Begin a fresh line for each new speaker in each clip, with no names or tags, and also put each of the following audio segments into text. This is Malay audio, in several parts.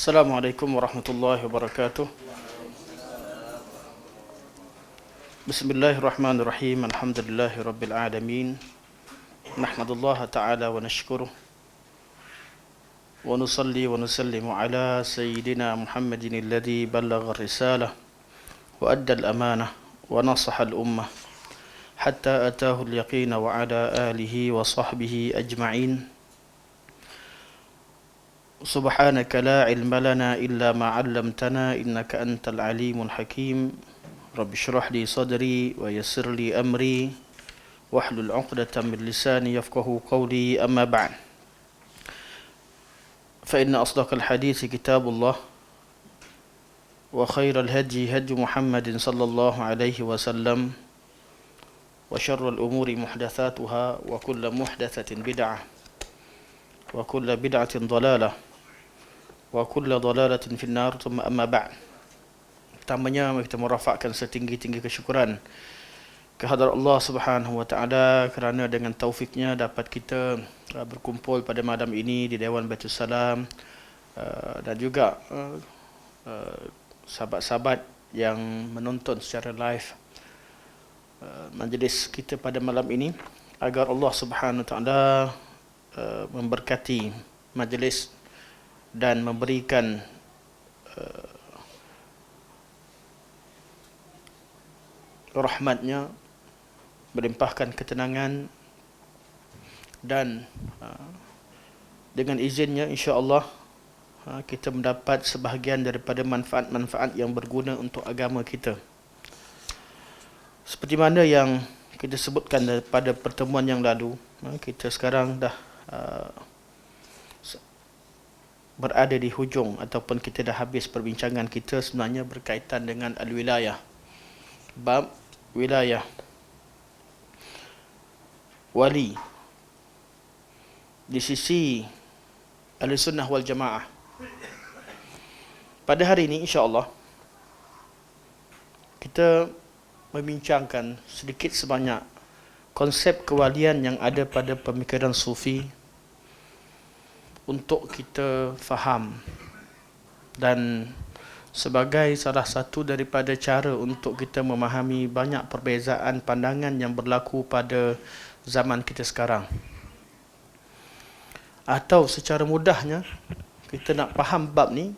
Assalamualaikum warahmatullahi wabarakatuh. Bismillahirrahmanirrahim. Alhamdulillahi rabbil alamin. Nahmadullah ta'ala wa nashkuruh. Wa nusalli wa nusallimu ala sayyidina Muhammadin alladhi ballagha risalah wa adda al-amanah wa nasaha al-ummah hatta atahu al-yaqina wa ala alihi wa sahbihi ajma'in. Subhanaka la ilma lana illa ma 'allamtana innaka antal alimul hakim. Rabbi shrah li sadri wa yassir li amri wahlul 'uqdatam min lisani yafqahu qawli, amma ba'd. Fa inna asdaqal hadithi kitabullah wa khairal hadi hadi Muhammadin sallallahu alaihi wasallam wa syarrul umuri muhdatsatuha wa kullu muhdatsatin bid'ah wa kullu bid'atin dhalalah wa kullu dhalalatin finnar. Thumma amma ba'd. Pertamanya kita merafakkan setinggi-tinggi kesyukuran kehadrat Allah Subhanahu wa taala kerana dengan taufiknya dapat kita berkumpul pada malam ini di Dewan Baitul Salam, dan juga sahabat-sahabat yang menonton secara live majlis kita pada malam ini, agar Allah Subhanahu wa taala memberkati majlis dan memberikan rahmatnya, melimpahkan ketenangan, dan dengan izinnya insya-Allah kita mendapat sebahagian daripada manfaat-manfaat yang berguna untuk agama kita. Seperti mana yang kita sebutkan pada pertemuan yang lalu, kita sekarang dah berada di hujung ataupun kita dah habis perbincangan kita sebenarnya berkaitan dengan al-wilayah, bab wilayah wali di sisi Ahlussunnah wal Jamaah. Pada hari ini insya-Allah kita membincangkan sedikit sebanyak konsep kewalian yang ada pada pemikiran sufi untuk kita faham, dan sebagai salah satu daripada cara untuk kita memahami banyak perbezaan pandangan yang berlaku pada zaman kita sekarang. Atau secara mudahnya kita nak faham bab ni,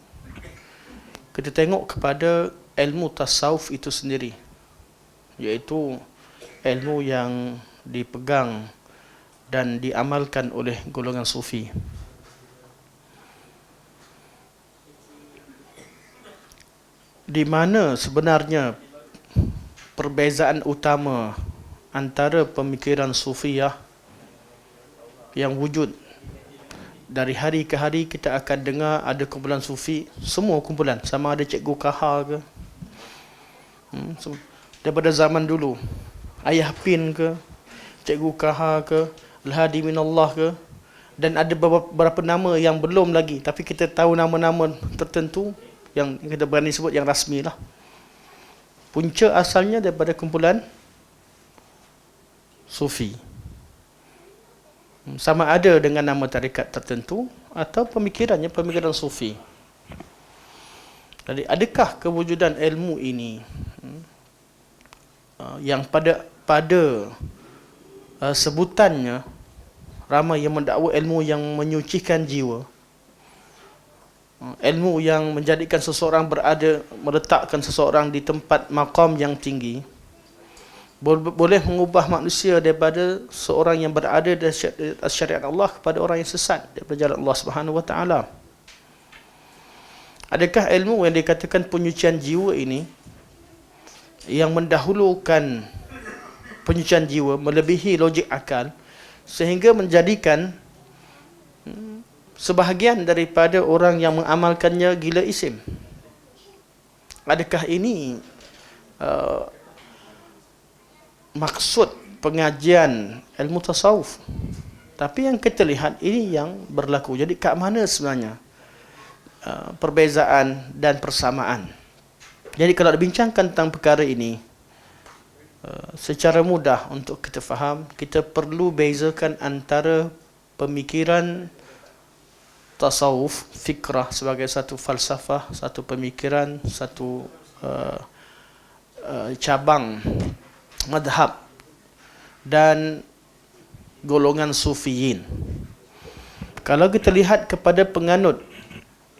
kita tengok kepada ilmu tasawuf itu sendiri, iaitu ilmu yang dipegang dan diamalkan oleh golongan sufi. Di mana sebenarnya perbezaan utama antara pemikiran sufiyah yang wujud. Dari hari ke hari kita akan dengar ada kumpulan sufi, semua kumpulan, sama ada Cikgu Kahar ke, daripada zaman dulu, Ayah Pin ke, Cikgu Kahar ke, Al-Hadi Minallah ke, dan ada beberapa nama yang belum lagi, tapi kita tahu nama-nama tertentu yang kita berani sebut yang rasmi lah. Punca asalnya daripada kumpulan sufi, sama ada dengan nama tarikat tertentu atau pemikirannya pemikiran sufi. Jadi adakah kewujudan ilmu ini yang pada sebutannya ramai yang mendakwa ilmu yang menyucikan jiwa, ilmu yang menjadikan seseorang meletakkan seseorang di tempat maqam yang tinggi, boleh mengubah manusia daripada seorang yang berada di syariat Allah kepada orang yang sesat daripada jalan Allah Subhanahu wa taala. Adakah ilmu yang dikatakan penyucian jiwa ini yang mendahulukan penyucian jiwa melebihi logik akal sehingga menjadikan sebahagian daripada orang yang mengamalkannya gila isim? Adakah ini maksud pengajian ilmu tasawuf? Tapi yang kita lihat ini yang berlaku. Jadi kat mana sebenarnya perbezaan dan persamaan? Jadi kalau dibincangkan tentang perkara ini secara mudah untuk kita faham, kita perlu bezakan antara pemikiran tasawuf, fikrah sebagai satu falsafah, satu pemikiran, satu cabang madhab, dan golongan sufiyin. Kalau kita lihat kepada penganut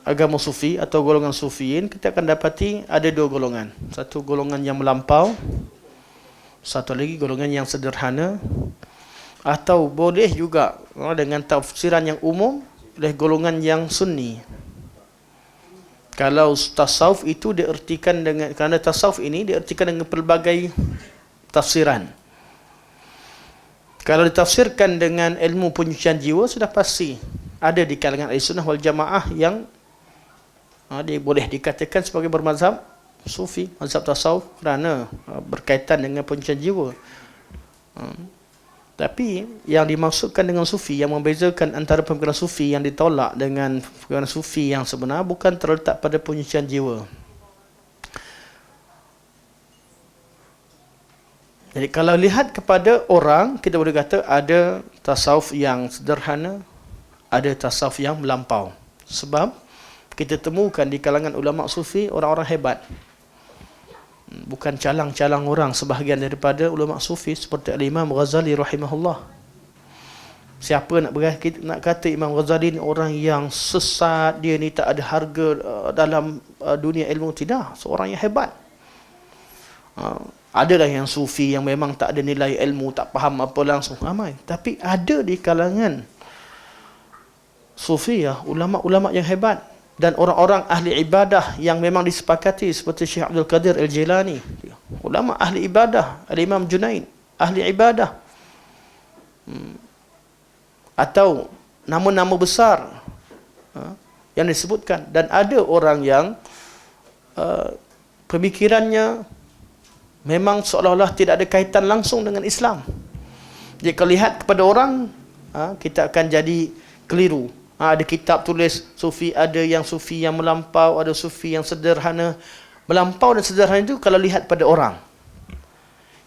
agama sufi atau golongan sufiyin, kita akan dapati ada dua golongan. Satu golongan yang melampau, satu lagi golongan yang sederhana, atau boleh juga dengan tafsiran yang umum oleh golongan yang sunni. Kalau tasawuf itu diartikan dengan, kerana tasawuf ini diartikan dengan pelbagai tafsiran. Kalau ditafsirkan dengan ilmu penyucian jiwa, sudah pasti ada di kalangan Ahlussunnah wal Jamaah yang dia boleh dikatakan sebagai bermazhab sufi, mazhab tasawuf, kerana berkaitan dengan penyucian jiwa. Tapi yang dimaksudkan dengan sufi, yang membezakan antara pemikiran sufi yang ditolak dengan pemikiran sufi yang sebenar, bukan terletak pada penyucian jiwa. Jadi kalau lihat kepada orang, kita boleh kata ada tasawuf yang sederhana, ada tasawuf yang melampau. Sebab kita temukan di kalangan ulama sufi orang-orang hebat, bukan calang-calang orang sebahagian daripada ulama sufi seperti Al-Imam Ghazali rahimahullah. Siapa nak kata Imam Ghazali ni orang yang sesat, dia ni tak ada harga dalam dunia ilmu? Tidak, seorang yang hebat. Adalah yang sufi yang memang tak ada nilai ilmu, tak faham apa langsung, ramai. Tapi ada di kalangan sufi ulama-ulama yang hebat, dan orang-orang ahli ibadah yang memang disepakati seperti Syekh Abdul Qadir Al-Jilani, ulama ahli ibadah, Al-Imam Junaid, ahli ibadah. Atau nama-nama besar yang disebutkan. Dan ada orang yang pemikirannya memang seolah-olah tidak ada kaitan langsung dengan Islam. Jadi kalau lihat kepada orang, kita akan jadi keliru. Ada kitab tulis sufi, ada yang sufi yang melampau, ada sufi yang sederhana. Melampau dan sederhana itu kalau lihat pada orang.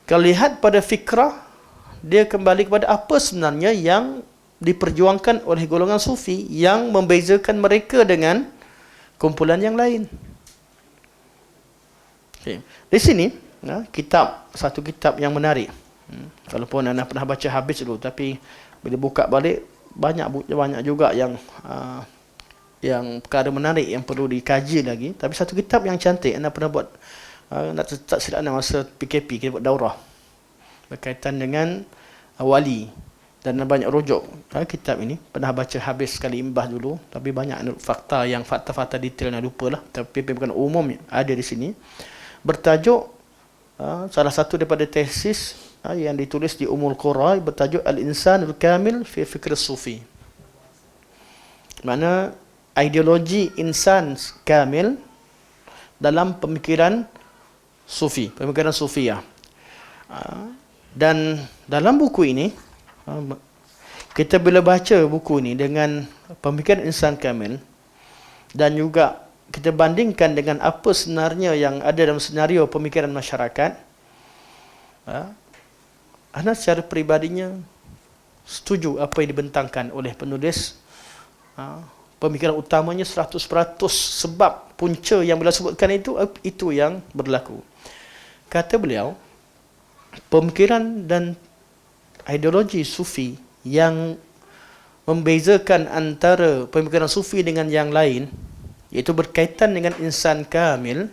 Kalau lihat pada fikrah, dia kembali kepada apa sebenarnya yang diperjuangkan oleh golongan sufi yang membezakan mereka dengan kumpulan yang lain. Okay. Di sini satu kitab yang menarik. Walaupun anda pernah baca habis dulu, tapi bila buka balik banyak juga yang perkara menarik yang perlu dikaji lagi. Tapi satu kitab yang cantik, anda pernah buat, tak silap anda masa PKP kita buat daurah berkaitan dengan wali, dan banyak rujuk kitab ini. Pernah baca habis sekali imbah dulu, tapi banyak fakta-fakta detail yang lupa lah. Tapi bukan umum ada di sini. Bertajuk salah satu daripada tesis yang ditulis di Ummul Qura, bertajuk Al-Insanul Kamil fi Fikr Sufi. Mana ideologi insan kamil dalam pemikiran sufi, pemikiran sufiyah. Dan dalam buku ini, kita bila baca buku ini dengan pemikiran insan kamil, dan juga kita bandingkan dengan apa sebenarnya yang ada dalam senario pemikiran masyarakat, Ana secara peribadinya setuju apa yang dibentangkan oleh penulis. Pemikiran utamanya 100%, sebab punca yang beliau sebutkan itu yang berlaku. Kata beliau, pemikiran dan ideologi sufi yang membezakan antara pemikiran sufi dengan yang lain, iaitu berkaitan dengan insan kamil,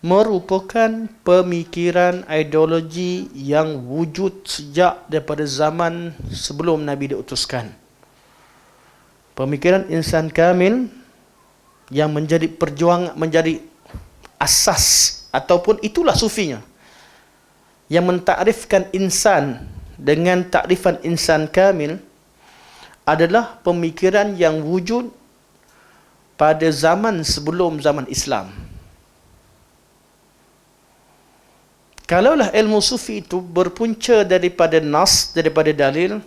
merupakan pemikiran ideologi yang wujud sejak daripada zaman sebelum Nabi diutuskan. Pemikiran insan kamil yang menjadi menjadi asas, ataupun itulah sufinya, yang mentakrifkan insan dengan takrifan insan kamil, adalah pemikiran yang wujud pada zaman sebelum zaman Islam. Kalaulah ilmu sufi itu berpunca daripada nas, daripada dalil,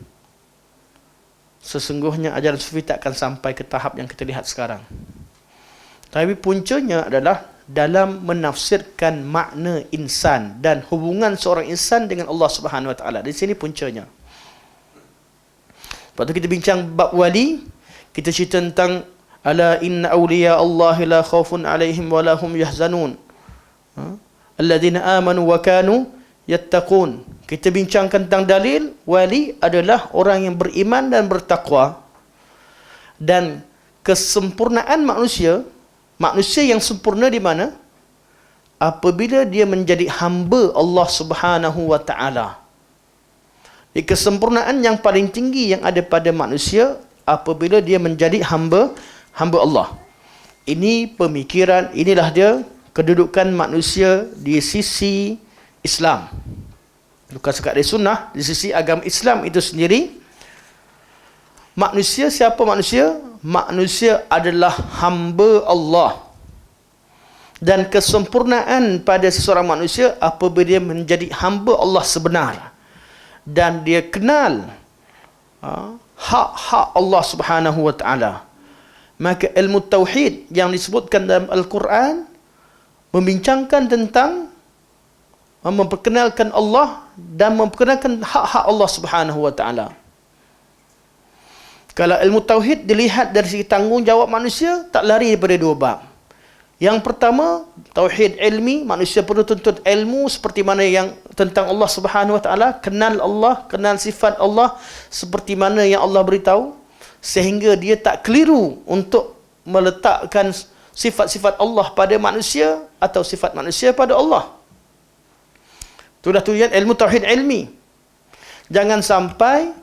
sesungguhnya ajaran sufi tak akan sampai ke tahap yang kita lihat sekarang. Tapi puncanya adalah dalam menafsirkan makna insan dan hubungan seorang insan dengan Allah Subhanahu Wa Taala. Di sini puncanya. Lepas tu kita bincang bab wali, Kita cerita tentang ala inna awliya Allah la khawfun alaihim wa lahum yahzanun. Alladzina amanu wa kanu yattaqun. Kita bincangkan tentang dalil wali adalah orang yang beriman dan bertakwa. Dan kesempurnaan manusia, manusia yang sempurna di mana? Apabila dia menjadi hamba Allah Subhanahu wa taala. Di kesempurnaan yang paling tinggi yang ada pada manusia apabila dia menjadi hamba Allah. Ini pemikiran, inilah dia kedudukan manusia di sisi Islam. Bukan sekadar sunnah, di sisi agama Islam itu sendiri. Manusia, siapa manusia? Manusia adalah hamba Allah. Dan kesempurnaan pada seseorang manusia apabila dia menjadi hamba Allah sebenar. Dan dia kenal hak-hak Allah Subhanahu wa taala. Maka ilmu tauhid yang disebutkan dalam Al-Quran membincangkan tentang memperkenalkan Allah dan memperkenalkan hak-hak Allah Subhanahu wa taala. Kalau ilmu tauhid dilihat dari segi tanggungjawab manusia, tak lari daripada dua bab. Yang pertama, tauhid ilmi, manusia perlu tuntut ilmu seperti mana yang tentang Allah Subhanahu wa taala, kenal Allah, kenal sifat Allah seperti mana yang Allah beritahu, sehingga dia tak keliru untuk meletakkan sifat-sifat Allah pada manusia atau sifat manusia pada Allah. Itulah tujuan ilmu tauhid ilmi. Jangan sampai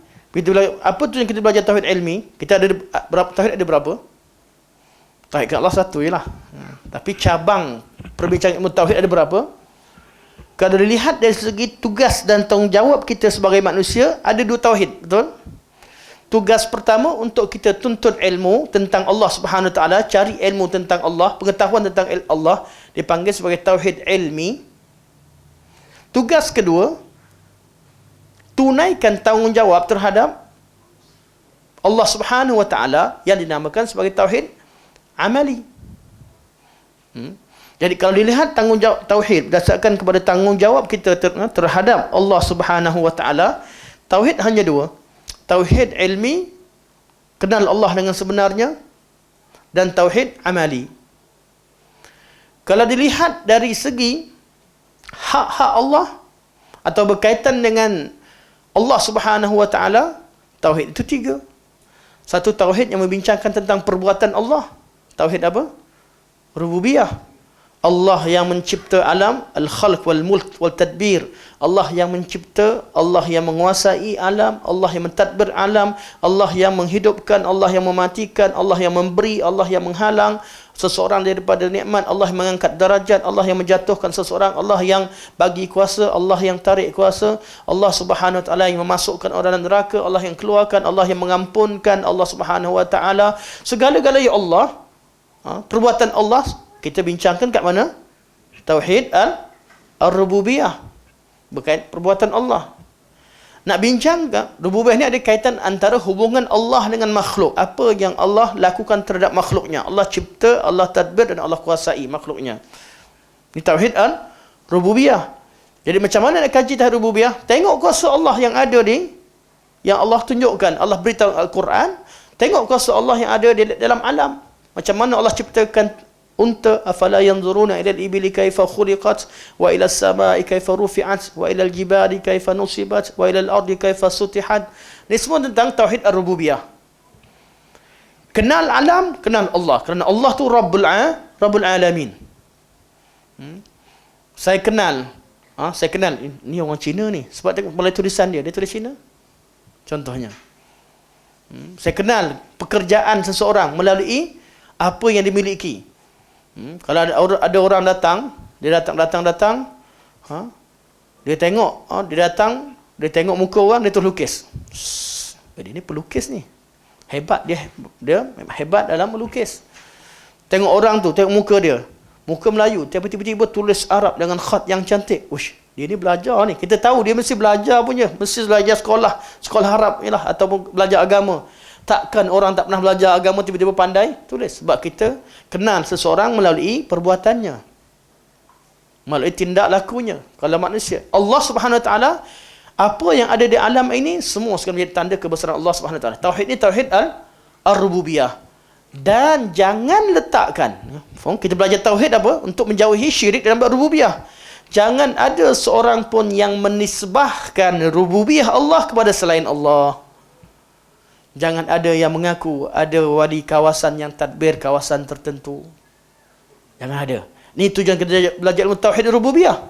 apa tujuan kita belajar tauhid ilmi? Kita ada berapa tauhid, ada berapa? Tauhid kat Allah satu jelah. Tapi cabang perbincangan ilmu tauhid ada berapa? Kalau dilihat dari segi tugas dan tanggungjawab kita sebagai manusia, ada dua tauhid, betul? Tugas pertama untuk kita tuntut ilmu tentang Allah Subhanahu wa taala, cari ilmu tentang Allah, pengetahuan tentang Allah, dipanggil sebagai tauhid ilmi. Tugas kedua, tunaikan tanggungjawab terhadap Allah Subhanahu wa taala yang dinamakan sebagai tauhid amali. Jadi kalau dilihat tanggungjawab tauhid berdasarkan kepada tanggungjawab kita terhadap Allah Subhanahu wa taala, tauhid hanya dua. Tauhid ilmi, kenal Allah dengan sebenarnya, dan tauhid amali. Kalau dilihat dari segi hak-hak Allah atau berkaitan dengan Allah Subhanahu wa taala, tauhid itu tiga. Satu, tauhid yang membincangkan tentang perbuatan Allah. Tauhid apa? Rububiyah. Allah yang mencipta alam, al-khalq wal mulk wal tadbir. Allah yang mencipta, Allah yang menguasai alam, Allah yang mentadbir alam, Allah yang menghidupkan, Allah yang mematikan, Allah yang memberi, Allah yang menghalang seseorang daripada nikmat, Allah yang mengangkat darajat, Allah yang menjatuhkan seseorang, Allah yang bagi kuasa, Allah yang tarik kuasa, Allah Subhanahu wa taala yang memasukkan orang dalam neraka, Allah yang keluarkan, Allah yang mengampunkan, Allah Subhanahu wa taala. Segala-galanya Allah, perbuatan Allah kita bincangkan kat mana? Tauhid al-rububiyah. Berkait perbuatan Allah. Nak bincang ke rububiyah ni ada kaitan antara hubungan Allah dengan makhluk. Apa yang Allah lakukan terhadap makhluknya. Allah cipta, Allah tadbir dan Allah kuasai makhluknya. Ini tauhid al-rububiyah. Jadi macam mana nak kaji tauhid rububiyah? Tengok kuasa Allah yang ada di, yang Allah tunjukkan. Allah beritahu Al-Quran. Tengok kuasa Allah yang ada di dalam alam. Macam mana Allah ciptakan unta, afala yanzuruna ila al-ibili kaifa khuliqat wa ila as-samai kaifa rufi'at wa ila al-jibali kaifa nusibat wa ila al-ardi kaifa sutihat. Ini semua tentang tauhid ar-rububiyah. Kenal alam, kenal Allah. Kerana Allah tu Rabbul Alamin. Saya kenal ini orang Cina ni sebab tengok mulai tulisan dia tulis Cina. Contohnya. Saya kenal pekerjaan seseorang melalui apa yang dimiliki. Kalau ada orang datang, dia datang, dia tengok, dia tengok muka orang, dia terus lukis. Jadi ni pelukis ni. Hebat dia hebat dalam melukis. Tengok orang tu, tengok muka dia. Muka Melayu, tiba-tiba tulis Arab dengan khat yang cantik. Ush, dia ni belajar ni. Kita tahu dia mesti belajar punya, mesti belajar sekolah Arab ialah ataupun belajar agama. Takkan orang tak pernah belajar agama tiba-tiba pandai tulis. Sebab kita kenal seseorang melalui perbuatannya, melalui tindak lakunya. Kalau manusia, Allah Subhanahu wa taala, apa yang ada di alam ini semua sekali menjadi tanda kebesaran Allah Subhanahu wa taala. Tauhid ni tauhid ar-rububiyah. Dan jangan letakkan, kita belajar tauhid apa? Untuk menjauhi syirik dalam rububiyah. Jangan ada seorang pun yang menisbahkan rububiyah Allah kepada selain Allah. Jangan ada yang mengaku ada wali kawasan yang tadbir kawasan tertentu. Jangan ada. Ini tujuan kita belajar ilmu tauhid rububiyah.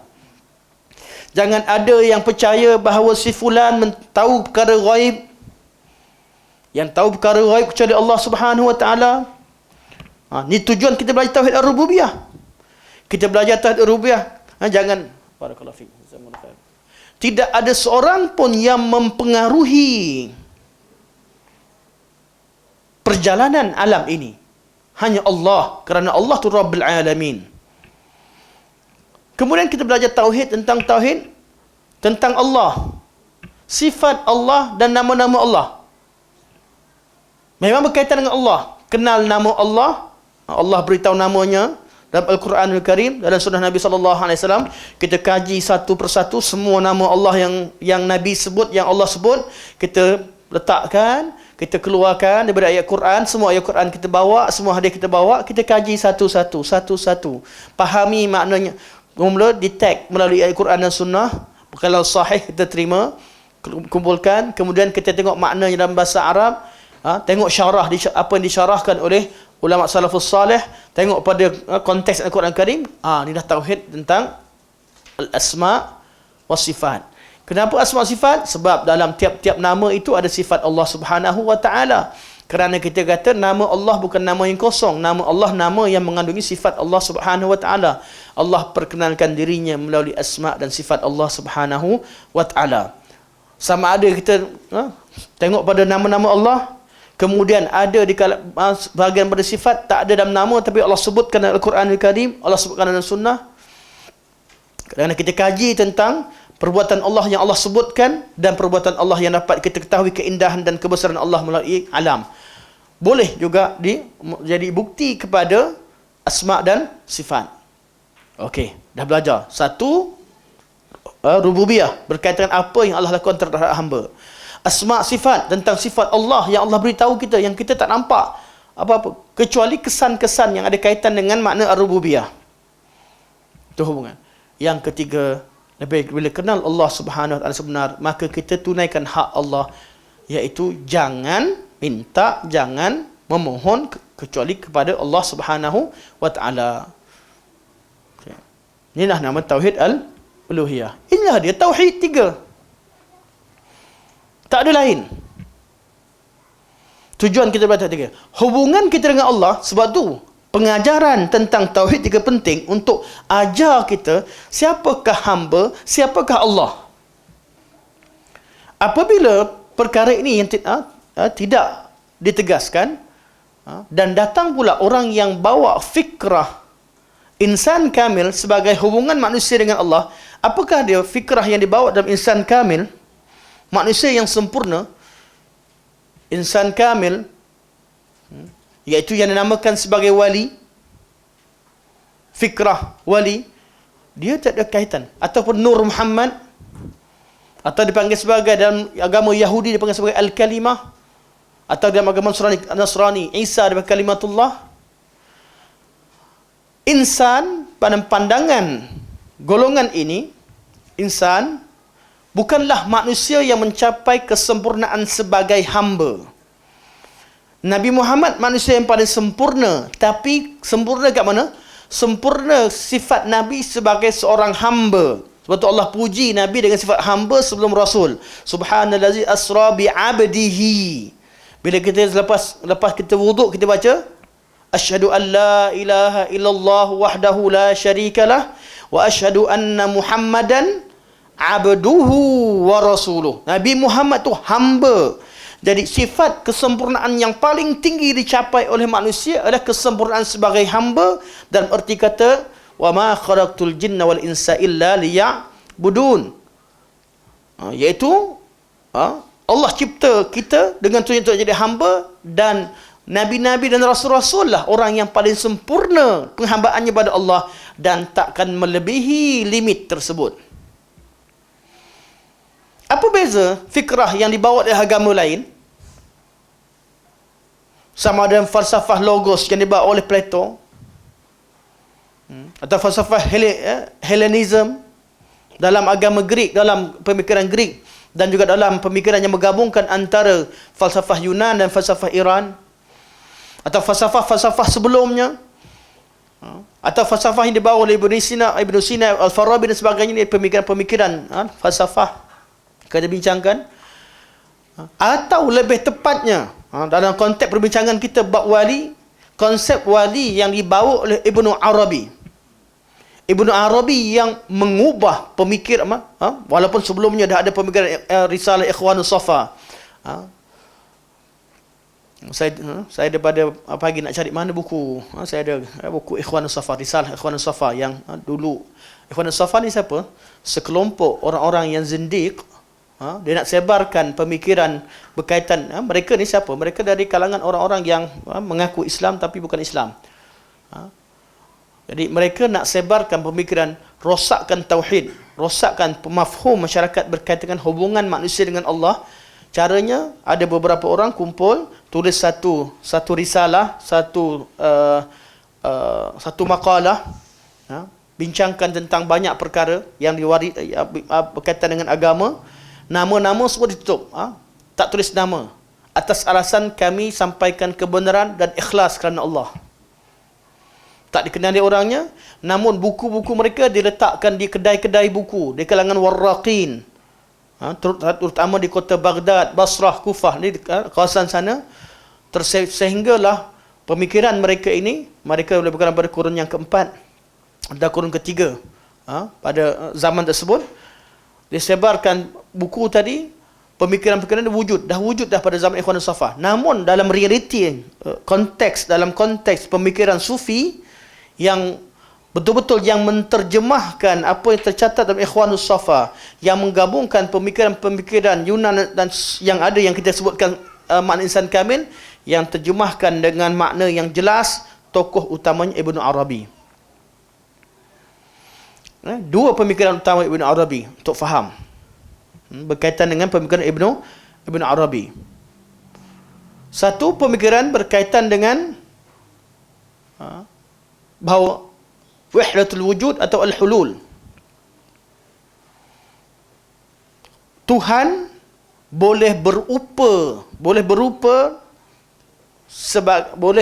Jangan ada yang percaya bahawa si fulan tahu perkara ghaib. Yang tahu perkara ghaib kecuali Allah Subhanahu wa taala. Ini tujuan kita belajar tauhid ar-rububiyah. Kita belajar tauhid ar-rububiyah. Jangan barakallahu fiik. Tidak ada seorang pun yang mempengaruhi perjalanan alam ini. Hanya Allah, kerana Allah tu Rabbul Alamin. Kemudian kita belajar tauhid tentang Allah. Sifat Allah dan nama-nama Allah. Memang berkaitan dengan Allah. Kenal nama Allah. Allah beritahu namanya dalam Al-Quranul Karim, dalam sunnah Nabi SAW. Kita kaji satu persatu semua nama Allah yang Nabi sebut, yang Allah sebut. Kita letakkan, kita keluarkan daripada ayat Quran. Semua ayat Quran kita bawa, semua hadis kita bawa. Kita kaji satu-satu. Fahami maknanya. Mula detect melalui ayat Quran dan sunnah. Kalau sahih kita terima, kumpulkan. Kemudian kita tengok maknanya dalam bahasa Arab. Tengok syarah apa yang disyarahkan oleh ulama salafus salih, tengok pada konteks Al-Quran Karim. Ini dah tauhid tentang al-asma wa sifat. Kenapa asma sifat? Sebab dalam tiap-tiap nama itu ada sifat Allah Subhanahu wa taala. Kerana kita kata nama Allah bukan nama yang kosong. Nama Allah nama yang mengandungi sifat Allah Subhanahu wa taala. Allah perkenalkan dirinya melalui asma dan sifat Allah Subhanahu wa taala. Sama ada kita tengok pada nama-nama Allah, kemudian ada di bahagian pada sifat tak ada dalam nama tapi Allah sebutkan dalam Al-Quranul Karim, Allah sebutkan dalam sunnah. Kerana kita kaji tentang perbuatan Allah yang Allah sebutkan dan perbuatan Allah yang dapat kita ketahui keindahan dan kebesaran Allah melalui alam. Boleh juga jadi bukti kepada asma dan sifat. Okey, dah belajar. Satu, rububiyah, berkaitan apa yang Allah lakukan terhadap hamba. Asma sifat, tentang sifat Allah yang Allah beritahu kita, yang kita tak nampak apa-apa kecuali kesan-kesan yang ada kaitan dengan makna ar-rububiyah. Itu hubungan. Yang ketiga, bila kenal Allah Subhanahu wa taala sebenar, maka kita tunaikan hak Allah, iaitu jangan minta, jangan memohon kecuali kepada Allah Subhanahu wa taala. Inilah nama tauhid al-uluhiyah. Inilah dia tauhid tiga. Tak ada lain. Tujuan kita belajar tiga. Hubungan kita dengan Allah, sebab tu pengajaran tentang tauhid tiga penting untuk ajar kita siapakah hamba, siapakah Allah. Apabila perkara ini yang tidak ditegaskan, dan datang pula orang yang bawa fikrah insan kamil sebagai hubungan manusia dengan Allah, apakah dia fikrah yang dibawa dalam insan kamil? Manusia yang sempurna, insan kamil, iaitu yang dinamakan sebagai wali, fikrah wali, dia tak ada kaitan. Ataupun Nur Muhammad, atau dipanggil sebagai dalam agama Yahudi dipanggil sebagai Al-Kalimah, atau dalam agama Nasrani Isa dipanggil Kalimatullah. Insan pada pandangan golongan ini, insan bukanlah manusia yang mencapai kesempurnaan sebagai hamba. Nabi Muhammad manusia yang paling sempurna. Tapi sempurna kat mana? Sempurna sifat Nabi sebagai seorang hamba. Sebab tu Allah puji Nabi dengan sifat hamba sebelum Rasul. Subhanallazi asra bi'abdihi. Bila kita lepas kita wuduk, kita baca asyhadu an la ilaha illallah wahdahu la syarikalah wa asyhadu anna Muhammadan abduhu wa rasuluh. Nabi Muhammad tu hamba. Jadi sifat kesempurnaan yang paling tinggi dicapai oleh manusia adalah kesempurnaan sebagai hamba, dalam erti kata wa ma khalaqtul jinna wal insa illa liya'budun. Iaitu Allah cipta kita dengan tujuan untuk jadi hamba, dan nabi-nabi dan rasul-rasul lah orang yang paling sempurna penghambaannya pada Allah dan takkan melebihi limit tersebut. Apa beza fikrah yang dibawa dari agama lain? sama ada falsafah logos yang dibawa oleh Plato, atau falsafah Hellenism dalam agama Greek, dalam pemikiran Greek, dan juga dalam pemikiran yang menggabungkan antara falsafah Yunan dan falsafah Iran, atau falsafah-falsafah sebelumnya, atau falsafah yang dibawa oleh Ibn Sina, Al-Farabi dan sebagainya. Ini pemikiran-pemikiran falsafah kita bincangkan. Atau lebih tepatnya, dalam konteks perbincangan kita bab wali, konsep wali yang dibawa oleh Ibnu Arabi. Ibnu Arabi yang mengubah pemikiran, walaupun sebelumnya dah ada pemikiran Risalah Ikhwanus Safa. Saya daripada pagi nak cari mana buku. Saya ada buku Ikhwanus Safa, Risalah Ikhwanus Safa yang dulu. Ikhwanus Safa ni siapa? Sekelompok orang-orang yang zindiq. Dia nak sebarkan pemikiran berkaitan. Mereka ni siapa? Mereka dari kalangan orang-orang yang mengaku Islam tapi bukan Islam. Jadi mereka nak sebarkan pemikiran, rosakkan tauhid, rosakkan mafhum masyarakat berkaitan dengan hubungan manusia dengan Allah. Caranya ada beberapa orang kumpul, tulis satu risalah, satu makalah, bincangkan tentang banyak perkara yang berkaitan dengan agama. Nama-nama semua ditutup, tak tulis nama, atas alasan kami sampaikan kebenaran dan ikhlas kerana Allah. Tak dikenali orangnya, namun buku-buku mereka diletakkan di kedai-kedai buku di kalangan warraqin, terutama di kota Baghdad, Basrah, Kufah, di kawasan sana. Sehinggalah pemikiran mereka ini, mereka lebih kurang pada kurun yang keempat dan kurun ketiga pada zaman tersebut, disebarkan buku tadi. Pemikiran-pemikiran dah wujud dah pada zaman Ikhwanus Safa. Namun dalam realiti, dalam konteks pemikiran Sufi yang betul-betul yang menterjemahkan apa yang tercatat dalam Ikhwanus Safa, yang menggabungkan pemikiran-pemikiran Yunan dan yang ada yang kita sebutkan makna insan kamil, yang terjemahkan dengan makna yang jelas, tokoh utamanya Ibnu Arabi. Dua pemikiran utama Ibnu Arabi untuk faham berkaitan dengan pemikiran Ibnu Arabi. Satu pemikiran berkaitan dengan bahawa wahdatul wujud atau al-hulul, Tuhan boleh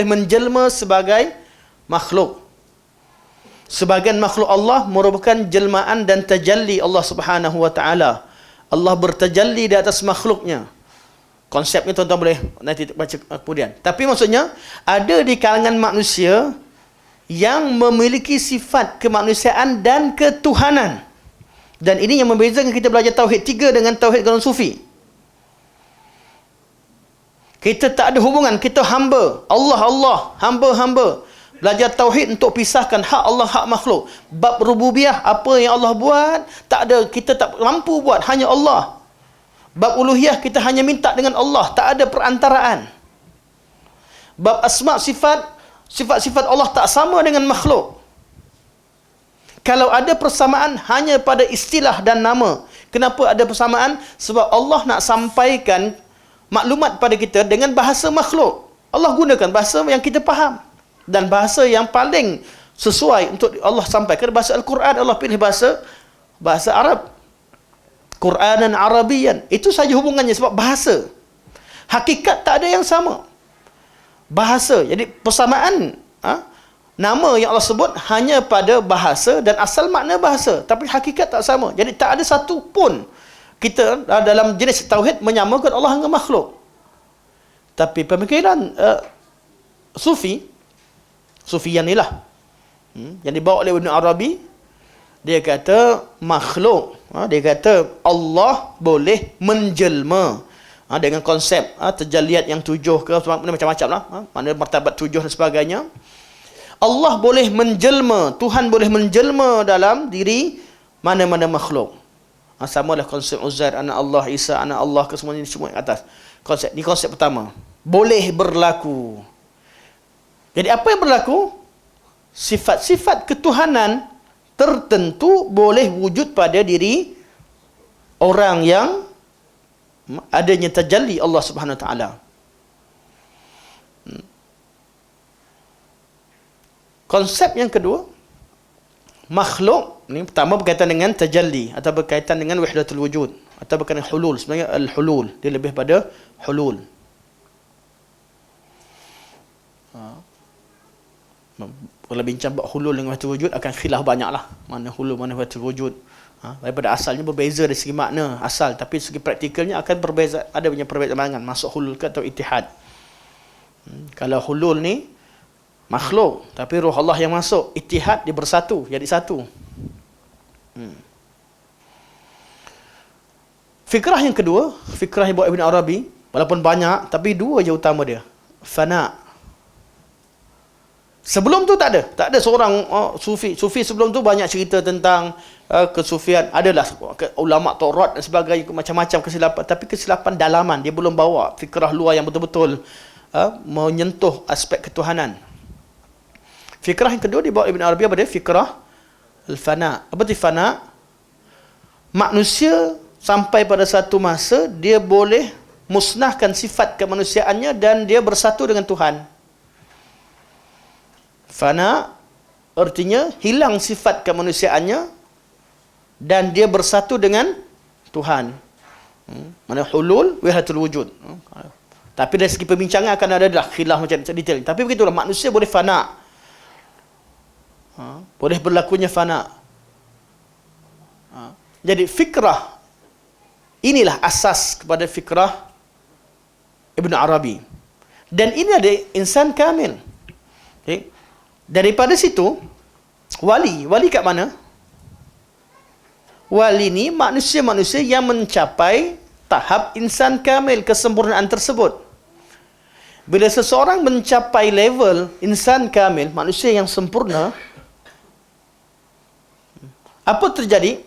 menjelma sebagai makhluk. Sebagian makhluk Allah merupakan jelmaan dan tajalli Allah Subhanahu wa taala. Allah bertajalli di atas makhluknya. Konsepnya tuan-tuan boleh nanti baca kemudian. Tapi maksudnya ada di kalangan manusia yang memiliki sifat kemanusiaan dan ketuhanan. Dan ini yang membezakan kita belajar tauhid 3 dengan tauhid golongan sufi. Kita tak ada hubungan, kita hamba. Allah, hamba. Belajar tauhid untuk pisahkan hak Allah, hak makhluk. Bab rububiyah, apa yang Allah buat, tak ada, kita tak mampu buat, hanya Allah. Bab uluhiyah, kita hanya minta dengan Allah, tak ada perantaraan. Bab asma' sifat-sifat Allah tak sama dengan makhluk. Kalau ada persamaan hanya pada istilah dan nama. Kenapa ada persamaan? Sebab Allah nak sampaikan maklumat pada kita dengan bahasa makhluk. Allah gunakan bahasa yang kita faham. Dan bahasa yang paling sesuai untuk Allah sampaikan bahasa Al-Quran. Allah pilih bahasa Arab. Quranan Arabian. Itu saja hubungannya sebab bahasa. Hakikat tak ada yang sama. Bahasa. Jadi persamaan nama yang Allah sebut hanya pada bahasa dan asal makna bahasa. Tapi hakikat tak sama. Jadi tak ada satu pun kita dalam jenis tauhid menyamakan Allah dengan makhluk. Tapi pemikiran Sufian inilah yang dibawa oleh Ibn Arabi. Dia kata makhluk, dia kata Allah boleh menjelma dengan konsep terjaliat yang 7 ke macam-macam lah, mana martabat 7 dan sebagainya. Allah boleh menjelma, Tuhan boleh menjelma dalam diri mana-mana makhluk. Samalah konsep Uzair, anak Allah, Isa, anak Allah, ke semua ini semua atas. Ni konsep pertama. Boleh berlaku. Jadi apa yang berlaku? Sifat-sifat ketuhanan tertentu boleh wujud pada diri orang yang adanya tajalli Allah Subhanahu Wa Taala. Konsep yang kedua, makhluk ni pertama berkaitan dengan tajalli atau berkaitan dengan wahdatul wujud atau berkaitan dengan hulul. Sebenarnya al-hulul, dia lebih pada hulul. Kalau bincang buat hulul dengan wahdatul wujud akan khilaf banyaklah. Mana hulul, mana wahdatul wujud. Daripada asalnya berbeza dari segi makna asal, tapi segi praktikalnya akan berbeza, ada punya perbezaan pandangan masuk hulul ke atau ittihad. Kalau hulul ni makhluk tapi roh Allah yang masuk, ittihad dia bersatu, jadi satu. Fikrah yang kedua, fikrah yang buat Ibn Arabi, walaupun banyak tapi dua je utama dia. Fana. Sebelum tu tak ada seorang sufi sebelum tu banyak cerita tentang kesufian, adalah ulama Taurat dan sebagainya, macam-macam kesilapan, tapi kesilapan dalaman, dia belum bawa fikrah luar yang betul-betul menyentuh aspek ketuhanan. Fikrah yang kedua dibawa Ibn Arabi apa dia? Fikrah al-fana. Apa itu fana? Manusia sampai pada satu masa dia boleh musnahkan sifat kemanusiaannya dan dia bersatu dengan Tuhan. Fana artinya hilang sifat kemanusiaannya dan dia bersatu dengan Tuhan. Mana hulul, wahdatul wujud. Tapi dari segi perbincangan akan ada dah khilaf macam detail. Tapi begitulah, manusia boleh fana. Boleh berlakunya fana. Jadi fikrah inilah asas kepada fikrah Ibn Arabi. Dan ini ada insan kamil. Okay. Daripada situ, wali kat mana? Wali ni manusia-manusia yang mencapai tahap insan kamil, kesempurnaan tersebut. Bila seseorang mencapai level insan kamil, manusia yang sempurna, apa terjadi?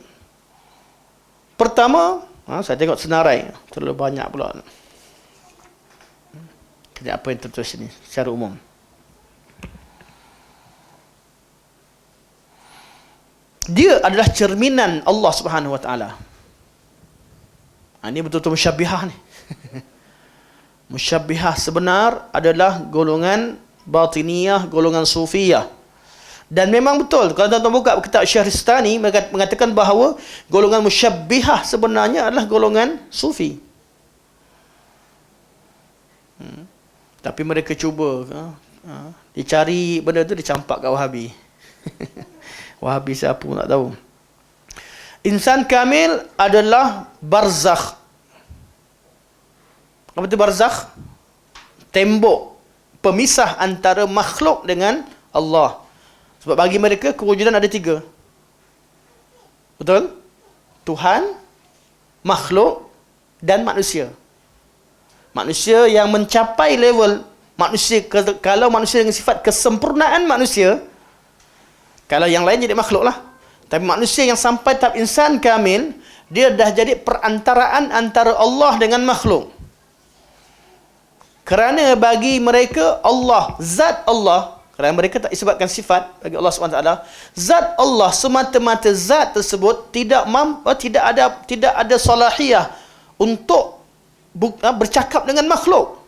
Pertama, saya tengok senarai, terlalu banyak pula. Kejap, apa yang tertulis ini secara umum? Dia adalah cerminan Allah Subhanahu Wa Taala. Ini betul-betul musyabbihah ni. Musyabbihah sebenar adalah golongan batiniyah, golongan sufiyah. Dan memang betul, kalau tuan-tuan buka kitab Syahristani mengatakan bahawa golongan musyabbihah sebenarnya adalah golongan sufi. Tapi mereka cuba dicari benda tu, dicampak kat Wahabi. Wahabi siapa pun tak tahu. Insan kamil adalah barzakh. Apa itu barzakh? Tembok pemisah antara makhluk dengan Allah. Sebab bagi mereka kewujudan ada tiga. Betul? Tuhan, makhluk dan manusia. Manusia yang mencapai level manusia, kalau manusia dengan sifat kesempurnaan manusia, kalau yang lain jadi makhluk lah. Tapi manusia yang sampai tahap insan kamil, dia dah jadi perantaraan antara Allah dengan makhluk. Kerana bagi mereka Allah, zat Allah, kerana mereka tak disebutkan sifat bagi Allah SWT, zat Allah semata-mata zat tersebut tidak ada salahiyah untuk bercakap dengan makhluk.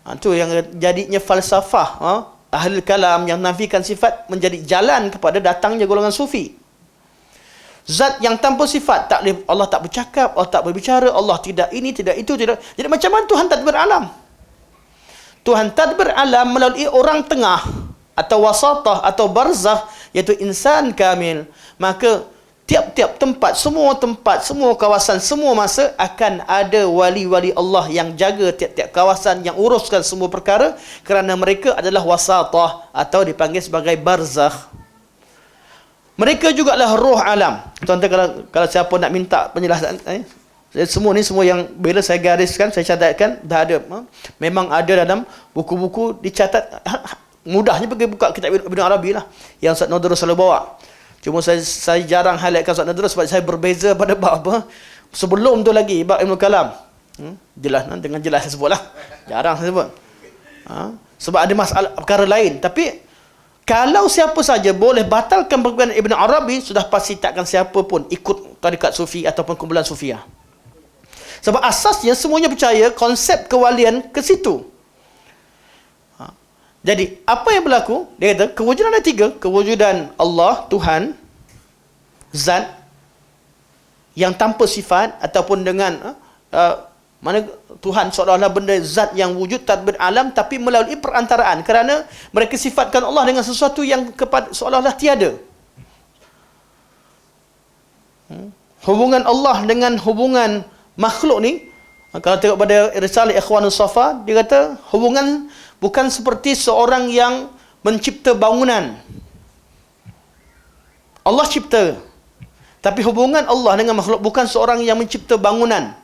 Itu yang jadinya falsafah ahli kalam yang nafikan sifat menjadi jalan kepada datangnya golongan sufi. Zat yang tanpa sifat, tak boleh, Allah tak bercakap, Allah tak berbicara, Allah tidak ini, tidak itu, tidak. Jadi macam mana Tuhan tadbir alam? Tuhan tadbir alam melalui orang tengah atau wasatah atau barzakh, iaitu insan kamil. Maka tiap-tiap tempat, semua kawasan, semua masa akan ada wali-wali Allah yang jaga tiap-tiap kawasan, yang uruskan semua perkara, kerana mereka adalah wasatah atau dipanggil sebagai barzakh. Mereka jugalah roh alam. Tuan-tuan, kalau siapa nak minta penjelasan, semua yang bila saya gariskan, saya catatkan, dah ada. Memang ada dalam buku-buku dicatat. Mudahnya pergi buka kitab Ibn Arabi lah, yang Ustaz Nadrus selalu bawa. Cuma saya jarang highlightkan Ustaz Nadrus sebab saya berbeza pada bab apa. Sebelum tu lagi, bab Ilmu Kalam. Jelas, dengan jelas saya sebutlah. Jarang saya sebut. Sebab ada masalah perkara lain. Tapi kalau siapa saja boleh batalkan perkataan Ibn Arabi, sudah pasti takkan siapa pun ikut tarikat sufi ataupun kumpulan sufiah. Sebab asasnya semuanya percaya konsep kewalian ke situ. Jadi, apa yang berlaku? Dia kata, kewujudan ada tiga. Kewujudan Allah, Tuhan, Zat, yang tanpa sifat, ataupun dengan mana Tuhan seolah-olah benda zat yang wujud tadbir alam, tapi melalui perantaraan. Kerana mereka sifatkan Allah dengan sesuatu yang seolah-olah tiada. Hubungan Allah dengan hubungan makhluk ni, kalau tengok pada Risalah Ikhwanus Safa, dia kata hubungan bukan seperti seorang yang mencipta bangunan. Allah cipta. Tapi hubungan Allah dengan makhluk bukan seorang yang mencipta bangunan.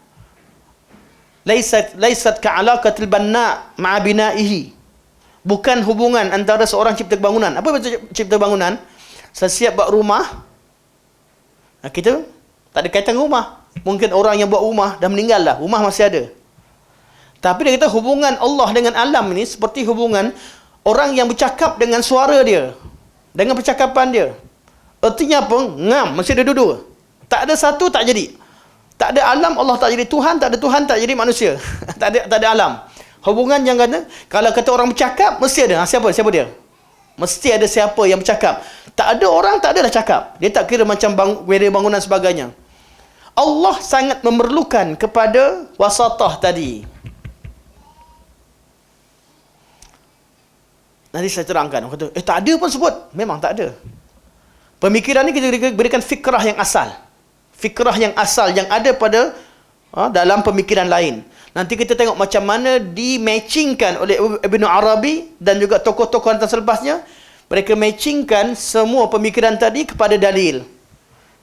Laisat ka'alaqatil banna' ma'a bina'ihi. Bukan hubungan antara seorang cipta bangunan. Apa maksud cipta bangunan? Saya siap buat rumah. Kita tak ada kaitan rumah. Mungkin orang yang buat rumah dah meninggal dah. Rumah masih ada. Tapi dia kata hubungan Allah dengan alam ini seperti hubungan orang yang bercakap dengan suara dia. Dengan percakapan dia. Artinya apa? Ngam, masih ada dua-dua. Tak ada satu, tak jadi. Tak ada alam, Allah tak jadi Tuhan. Tak ada Tuhan, tak jadi manusia. tak ada alam. Hubungan yang kata, kalau kata orang bercakap, mesti ada. Siapa dia? Mesti ada siapa yang bercakap. Tak ada orang, tak ada dah cakap. Dia tak kira macam bangunan sebagainya. Allah sangat memerlukan kepada wasatah tadi. Nanti saya terangkan. Kata, tak ada pun sebut. Memang tak ada. Pemikiran ni kita berikan fikrah yang asal. Fikrah yang asal yang ada pada dalam pemikiran lain. Nanti kita tengok macam mana dimatchingkan oleh Ibn Arabi dan juga tokoh-tokoh atas selepasnya. Mereka matchingkan semua pemikiran tadi kepada dalil.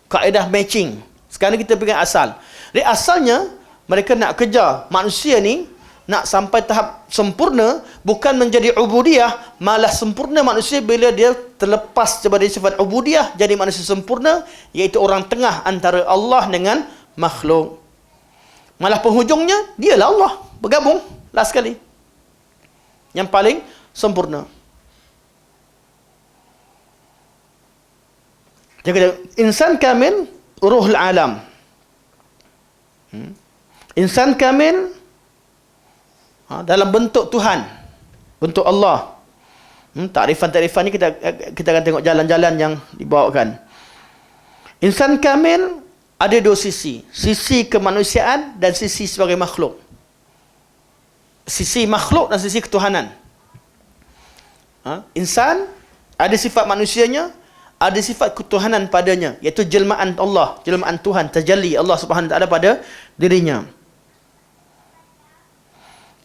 Kaedah matching. Sekarang kita pegang asal. Jadi asalnya mereka nak kejar manusia ni nak sampai tahap sempurna, bukan menjadi ubudiyah, malah sempurna manusia bila dia terlepas daripada sifat ubudiyah, jadi manusia sempurna, iaitu orang tengah antara Allah dengan makhluk. Malah penghujungnya, dialah Allah, bergabung, last sekali. Yang paling sempurna. Dia kata, insan kamil, ruhul alam. Insan kamil, dalam bentuk Tuhan, bentuk Allah. Takrifan-takrifan ni kita akan tengok jalan-jalan yang dibawakan. Insan kamil ada dua sisi. Sisi kemanusiaan dan sisi sebagai makhluk. Sisi makhluk dan sisi ketuhanan. Insan ada sifat manusianya, ada sifat ketuhanan padanya, iaitu jelmaan Allah, jelmaan Tuhan, tajalli Allah Subhanahu Wa Taala pada dirinya.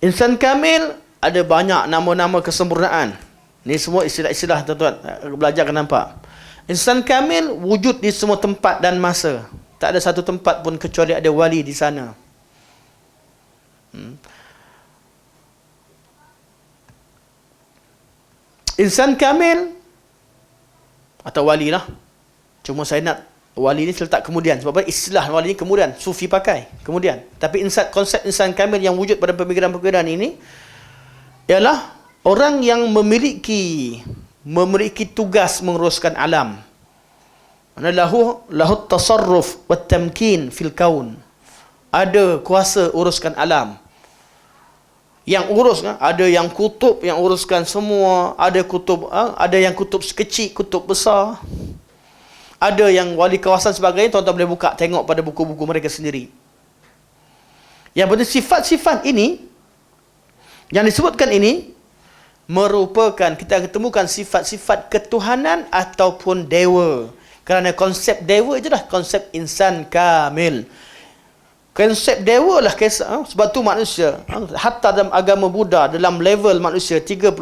Insan kamil ada banyak nama-nama kesempurnaan. Ini semua istilah-istilah tuan-tuan. Belajar akan nampak. Insan kamil wujud di semua tempat dan masa. Tak ada satu tempat pun kecuali ada wali di sana. Insan kamil atau wali lah. Cuma saya nak wali ni terletak kemudian. Sebab apa? Istilah wali ni kemudian. Sufi pakai. Kemudian. Tapi konsep insan kamil yang wujud pada pemikiran-pemikiran ini ialah orang yang memiliki tugas menguruskan alam. Lahu tasarruf wa tamkin fil kaun. Ada kuasa uruskan alam. Yang urus, ada yang kutub yang uruskan semua. Ada yang kutub sekecil, kutub besar. Ada yang wali kawasan sebagainya, tuan-tuan boleh buka, tengok pada buku-buku mereka sendiri. Yang penting sifat-sifat ini, yang disebutkan ini, merupakan, kita akan temukan sifat-sifat ketuhanan ataupun dewa. Kerana konsep dewa je lah, konsep insan kamil. Konsep dewa lah kisah, sebab tu manusia, hatta dalam agama Buddha, dalam level manusia 31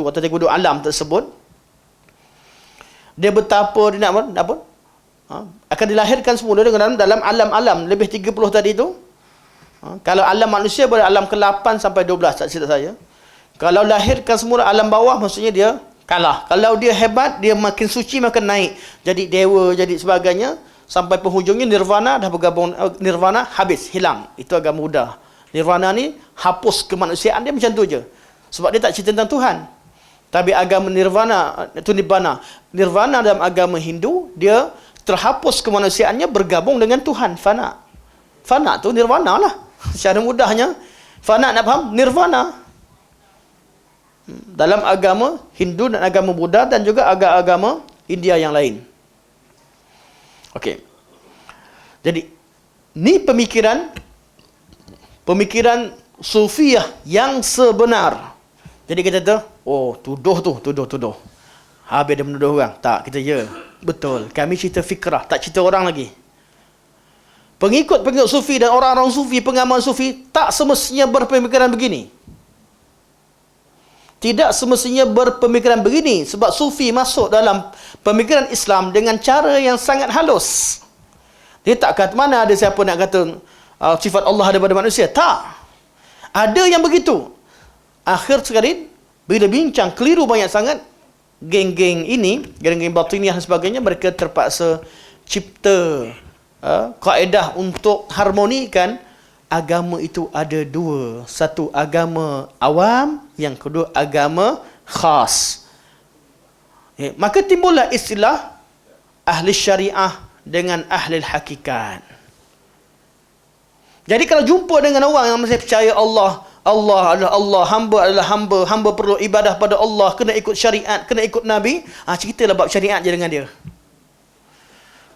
atau 32 alam tersebut, dia betapa dia nak apa? Akan dilahirkan semula dengan dalam alam-alam lebih 30 tadi tu. Kalau alam manusia pada alam ke-8 sampai 12 tak silap saya. Kalau lahirkan semula alam bawah, maksudnya dia kalah. Kalau dia hebat, dia makin suci, makin naik. Jadi dewa, jadi sebagainya. Sampai penghujungnya nirvana, dah bergabung. Nirvana habis, hilang. Itu agama Buddha. Nirvana ni hapus kemanusiaan dia, macam tu je. Sebab dia tak cerita tentang Tuhan. Tapi agama nirvana, itu nibbana. Nirvana dalam agama Hindu, dia terhapus kemanusiaannya, bergabung dengan Tuhan, fana. Fana tu nirvana lah. Secara mudahnya, fana nak faham? Nirvana. dalam agama Hindu dan agama Buddha dan juga agama India yang lain. Okey. Jadi ni pemikiran Sufiah yang sebenar. Jadi kita tu, tuduh. Habis dia menuduh orang. Tak, kita betul. Kami cerita fikrah, tak cerita orang lagi. Pengikut Sufi dan orang-orang Sufi, pengamal Sufi, tak semestinya berpemikiran begini. Tidak semestinya berpemikiran begini. Sebab Sufi masuk dalam pemikiran Islam dengan cara yang sangat halus. Dia tak kata, mana ada siapa nak kata sifat Allah daripada manusia. Tak. Ada yang begitu. Akhir sekali, bila bincang keliru banyak sangat, geng-geng ini, geng-geng batiniah dan sebagainya, mereka terpaksa cipta kaedah untuk harmonikan agama itu ada dua. Satu agama awam, yang kedua agama khas. Maka timbullah istilah ahli syariah dengan ahli hakikat. Jadi kalau jumpa dengan orang yang masih percaya Allah adalah Allah, hamba adalah hamba perlu ibadah pada Allah, kena ikut syariat, kena ikut Nabi, ceritalah bab syariat je dengan dia.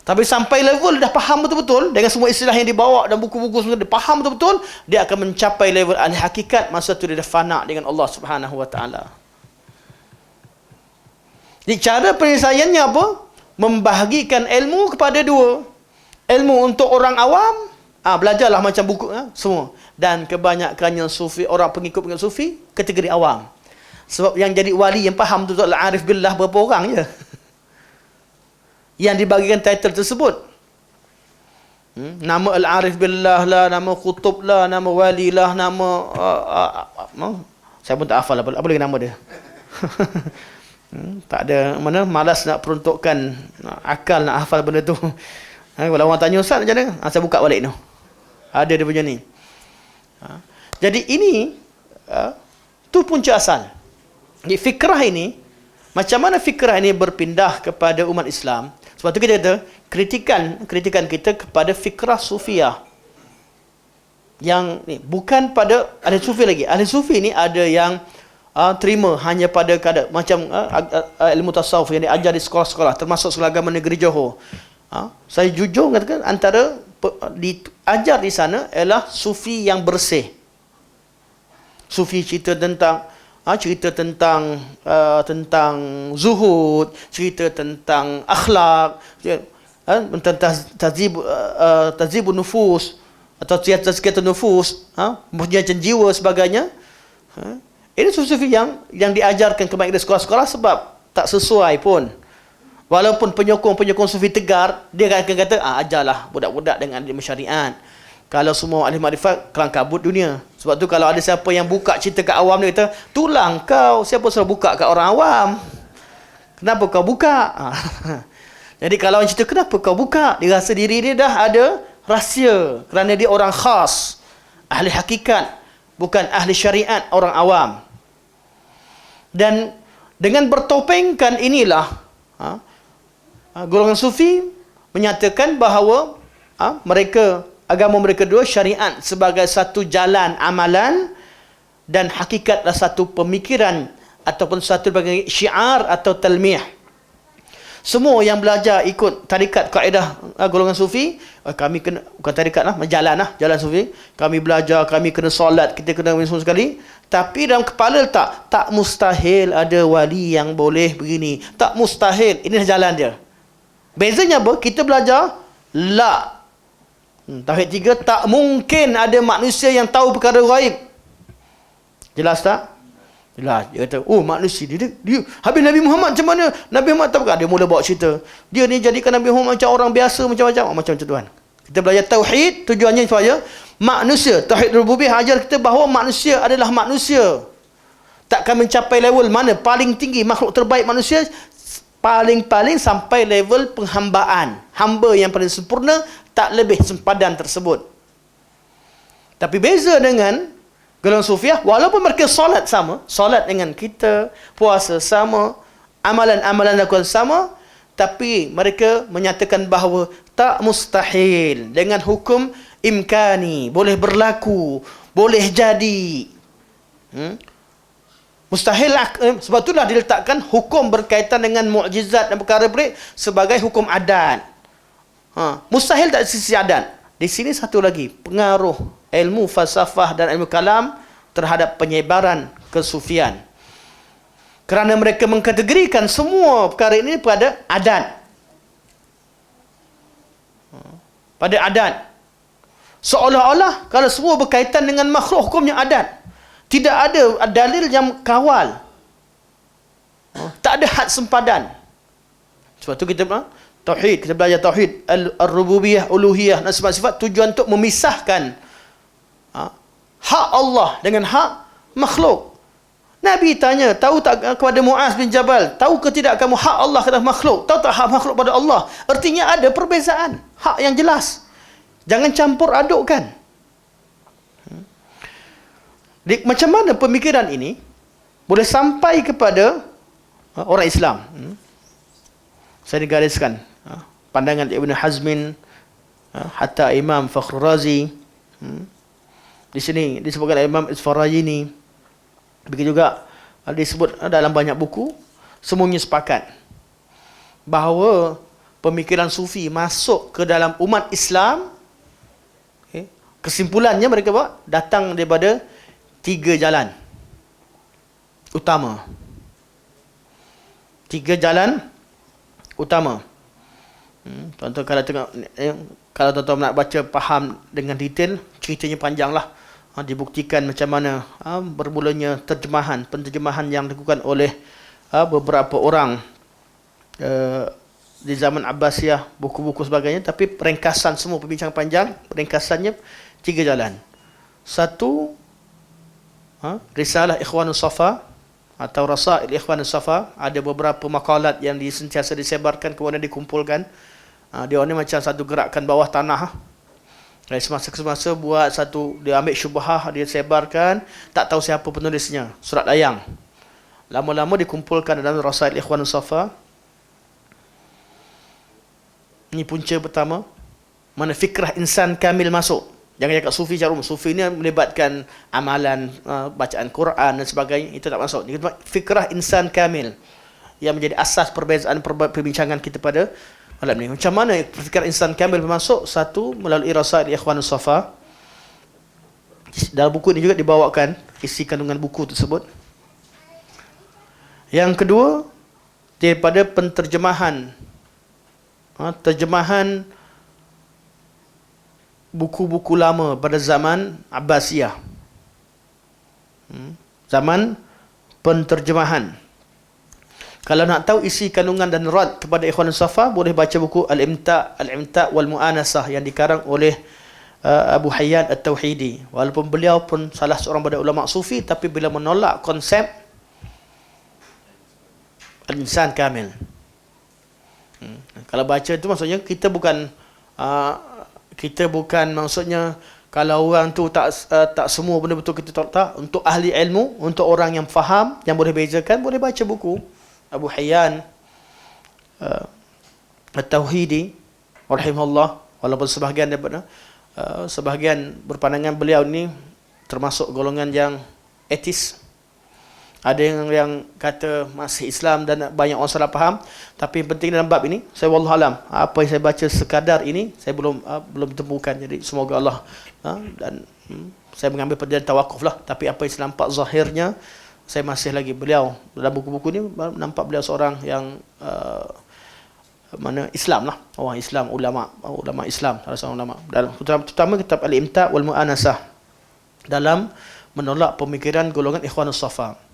Tapi sampai level dah faham betul-betul dengan semua istilah yang dibawa dan buku-buku semua, dia faham betul-betul, dia akan mencapai level ahli hakikat. Masa tu dia dah fana dengan Allah Subhanahu wa taala. Jadi cara penyelesaiannya apa? Membahagikan ilmu kepada dua. Ilmu untuk orang awam, belajarlah macam buku semua. Dan kebanyakannya Sufi, orang pengikut Sufi, kategori awam. Sebab yang jadi wali yang faham tu Al-Arif Billah berapa orang je yang dibagikan title tersebut. Nama Al-Arif Billah lah, nama Kutub lah, nama Wali lah, nama saya pun tak hafal apa lagi nama dia. Tak ada mana, malas nak peruntukkan akal nak hafal benda tu. Kalau orang tanya ustaz macam mana, saya buka balik tu. Ada dia punya ni. Jadi ini tu punca asal. Jadi fikrah ini, macam mana fikrah ini berpindah kepada umat Islam. Sebab tu kita kata kritikan kita kepada fikrah Sufiah. Yang ni bukan pada ahli Sufi lagi. Ahli Sufi ni ada yang terima hanya pada kadar macam ilmu tasawuf yang diajar di sekolah-sekolah, termasuk sekolah agama negeri Johor. Saya jujur mengatakan antara diajar di sana ialah Sufi yang bersih. Sufi cerita tentang zuhud, cerita tentang akhlak, tentang tazibun nufus atau tazkiyatun nufus, mempunyai jiwa sebagainya. Ini Sufi yang diajarkan kebanyakan di sekolah-sekolah sebab tak sesuai pun. Walaupun penyokong Sufi tegar, dia akan kata, ajarlah budak-budak dengan ilmu syariat. Kalau semua ahli makrifat, kelang kabut dunia. Sebab tu kalau ada siapa yang buka cerita kat awam, dia kata, tulang kau, siapa suruh buka kat orang awam? Kenapa kau buka? Jadi kalau orang cerita, kenapa kau buka? Dia rasa diri dia dah ada rahsia. Kerana dia orang khas, ahli hakikat, bukan ahli syariat, orang awam. Dan dengan bertopengkan inilah, golongan Sufi menyatakan bahawa agama mereka dua, syariat sebagai satu jalan amalan dan hakikatlah satu pemikiran ataupun satu sebagai syiar atau talmih. Semua yang belajar ikut tarikat kaedah golongan Sufi, kami kena, bukan tarikat lah, jalan Sufi, kami belajar, kami kena solat, kita kena semua sekali. Tapi dalam kepala tak mustahil ada wali yang boleh begini, tak mustahil, ini jalan dia. Bezanya apa? Kita belajar Tauhid 3, tak mungkin ada manusia yang tahu perkara ghaib. Jelas tak? Jelas. Dia kata, manusia dia habis Nabi Muhammad macam mana? Nabi Muhammad tak, dia mula bawa cerita. Dia ni jadikan Nabi Muhammad macam orang biasa, macam Tuhan. Kita belajar tauhid, tujuannya supaya manusia, tauhid rububiyah ajar kita bahawa manusia adalah manusia. Takkan mencapai level mana paling tinggi, makhluk terbaik manusia, paling-paling sampai level penghambaan. Hamba yang paling sempurna, tak lebih sempadan tersebut. Tapi beza dengan golongan Sufiah, walaupun mereka solat sama, solat dengan kita, puasa sama, amalan-amalan lakukan sama, tapi mereka menyatakan bahawa tak mustahil dengan hukum imkani, boleh berlaku, boleh jadi. Mustahil sebab itulah diletakkan hukum berkaitan dengan mukjizat dan perkara pelik sebagai hukum adat. Mustahil tak sisi adat. Di sini satu lagi, pengaruh ilmu falsafah dan ilmu kalam terhadap penyebaran kesufian. Kerana mereka mengkategorikan semua perkara ini pada adat. Pada adat. Seolah-olah kalau semua berkaitan dengan makhluk hukumnya adat. Tidak ada dalil yang kawal. Tak ada had sempadan. Sebab tu kita tauhid, kita belajar tauhid al-rububiyah, uluhiyah dan sifat-sifat tujuan untuk memisahkan hak Allah dengan hak makhluk. Nabi tanya, tahu tak kepada Muaz bin Jabal, tahu ke tidak kamu hak Allah kepada makhluk? Tahu tak hak makhluk pada Allah? Artinya ada perbezaan, hak yang jelas. Jangan campur adukkan. Macam mana pemikiran ini boleh sampai kepada orang Islam? Saya digariskan pandangan Ibn Hazmin, hatta Imam Fakhrul Razi, di sini disebutkan Imam Isfarayini, begitu juga disebut dalam banyak buku, semuanya sepakat bahawa pemikiran sufi masuk ke dalam umat Islam. Kesimpulannya mereka datang daripada 3 jalan utama. 3 jalan utama. Tuan-tuan kalau tengok, kalau tuan-tuan nak baca faham dengan detail, ceritanya panjanglah. Dibuktikan macam mana bermulanya penterjemahan yang dilakukan oleh beberapa orang di zaman Abbasiyah, buku-buku sebagainya. Tapi ringkasan semua perbincangan panjang, ringkasannya 3 jalan. Satu, Risalah Ikhwanus Safa atau Rasail Ikhwanus Safa, ada beberapa makalat yang sentiasa disebarkan kemudian dikumpulkan. Dia ni macam satu gerakan bawah tanah. Dari semasa ke semasa buat satu, dia ambil syubhah, dia sebarkan, tak tahu siapa penulisnya, surat layang. Lama-lama dikumpulkan dalam Rasail Ikhwanus Safa. Ini punca pertama, mana fikrah insan kamil masuk. Jangan cakap sufi secara umum. Sufi ni melibatkan amalan, bacaan Quran dan sebagainya. Itu tak masuk. Fikrah insan kamil yang menjadi asas perbezaan perbincangan kita pada malam ni. Macam mana fikrah insan kamil bermasuk? Satu, melalui Rasail Ikhwanus Safa. Dalam buku ini juga dibawakan isi kandungan buku tersebut. Yang kedua, daripada penterjemahan. Terjemahan buku-buku lama pada zaman Abbasiyah. Zaman penterjemahan. Kalau nak tahu isi kandungan dan rad kepada Ikhwanus Safa, boleh baca buku Al-Imta' wal Mu'anasah yang dikarang oleh Abu Hayyan At-Tauhidi. Walaupun beliau pun salah seorang pada ulama sufi, tapi beliau menolak konsep al-insan kamil. Kalau baca itu maksudnya kita bukan maksudnya kalau orang tu tak semua benda betul kita tak. Untuk ahli ilmu, untuk orang yang faham, yang boleh bezakan, boleh baca buku Abu Hayyan At-Tauhidi rahimahullah. Walaupun sebahagian berpandangan beliau ni termasuk golongan yang etis. Ada yang kata masih Islam dan banyak orang salah faham. Tapi penting dalam bab ini, saya wallahualam, apa yang saya baca sekadar ini saya belum temukan. Jadi semoga Allah dan saya mengambil perjalanan tawakuf lah. Tapi apa yang saya nampak zahirnya, saya masih lagi beliau dalam buku-buku ni nampak beliau seorang yang mana Islam lah, orang Islam, ulama Islam, salah seorang ulama. Dalam terutama kitab Al-Imta' wal Mu'anasah dalam menolak pemikiran golongan Ikhwanus Safa.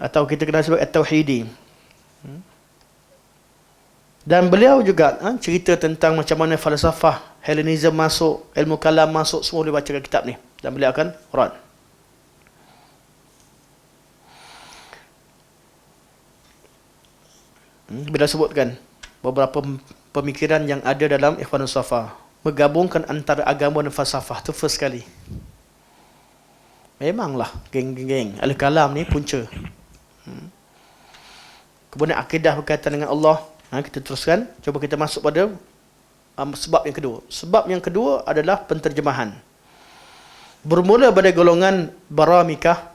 Atau kita kenal sebagai At-Tauhidi. Dan beliau juga cerita tentang macam mana falsafah Hellenism masuk, ilmu kalam masuk, semua boleh baca kitab ni. Dan beliau akan rad. Bila sebutkan beberapa pemikiran yang ada dalam Ikhwanus Safa, menggabungkan antara agama dan falsafah, tu first kali. Memanglah geng-geng al-kalam ni punca. Kemudian akidah berkaitan dengan Allah. Kita teruskan. Cuba kita masuk pada sebab yang kedua. Sebab yang kedua adalah penterjemahan. bermula pada golongan Baramikah,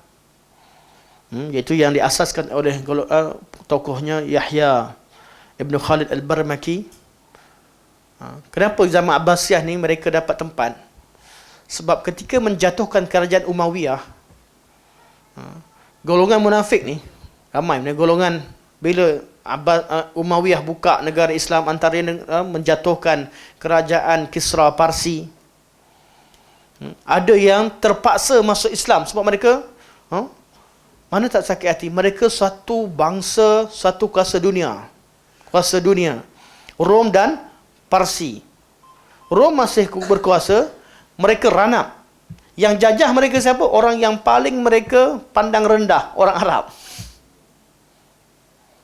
iaitu yang diasaskan oleh tokohnya Yahya Ibn Khalid Al-Barmaki. Kenapa zaman Abbasiyah ni mereka dapat tempat? Sebab ketika menjatuhkan kerajaan Umayyah, golongan munafik ni ramai, golongan bila Umayyah buka negara Islam, antara menjatuhkan kerajaan Kisra Parsi, ada yang terpaksa masuk Islam sebab mereka mana tak sakit hati, mereka satu bangsa, satu kuasa dunia, Rom dan Parsi. Rom masih berkuasa, mereka ranap. Yang jajah mereka siapa? Orang yang paling mereka pandang rendah, orang Arab.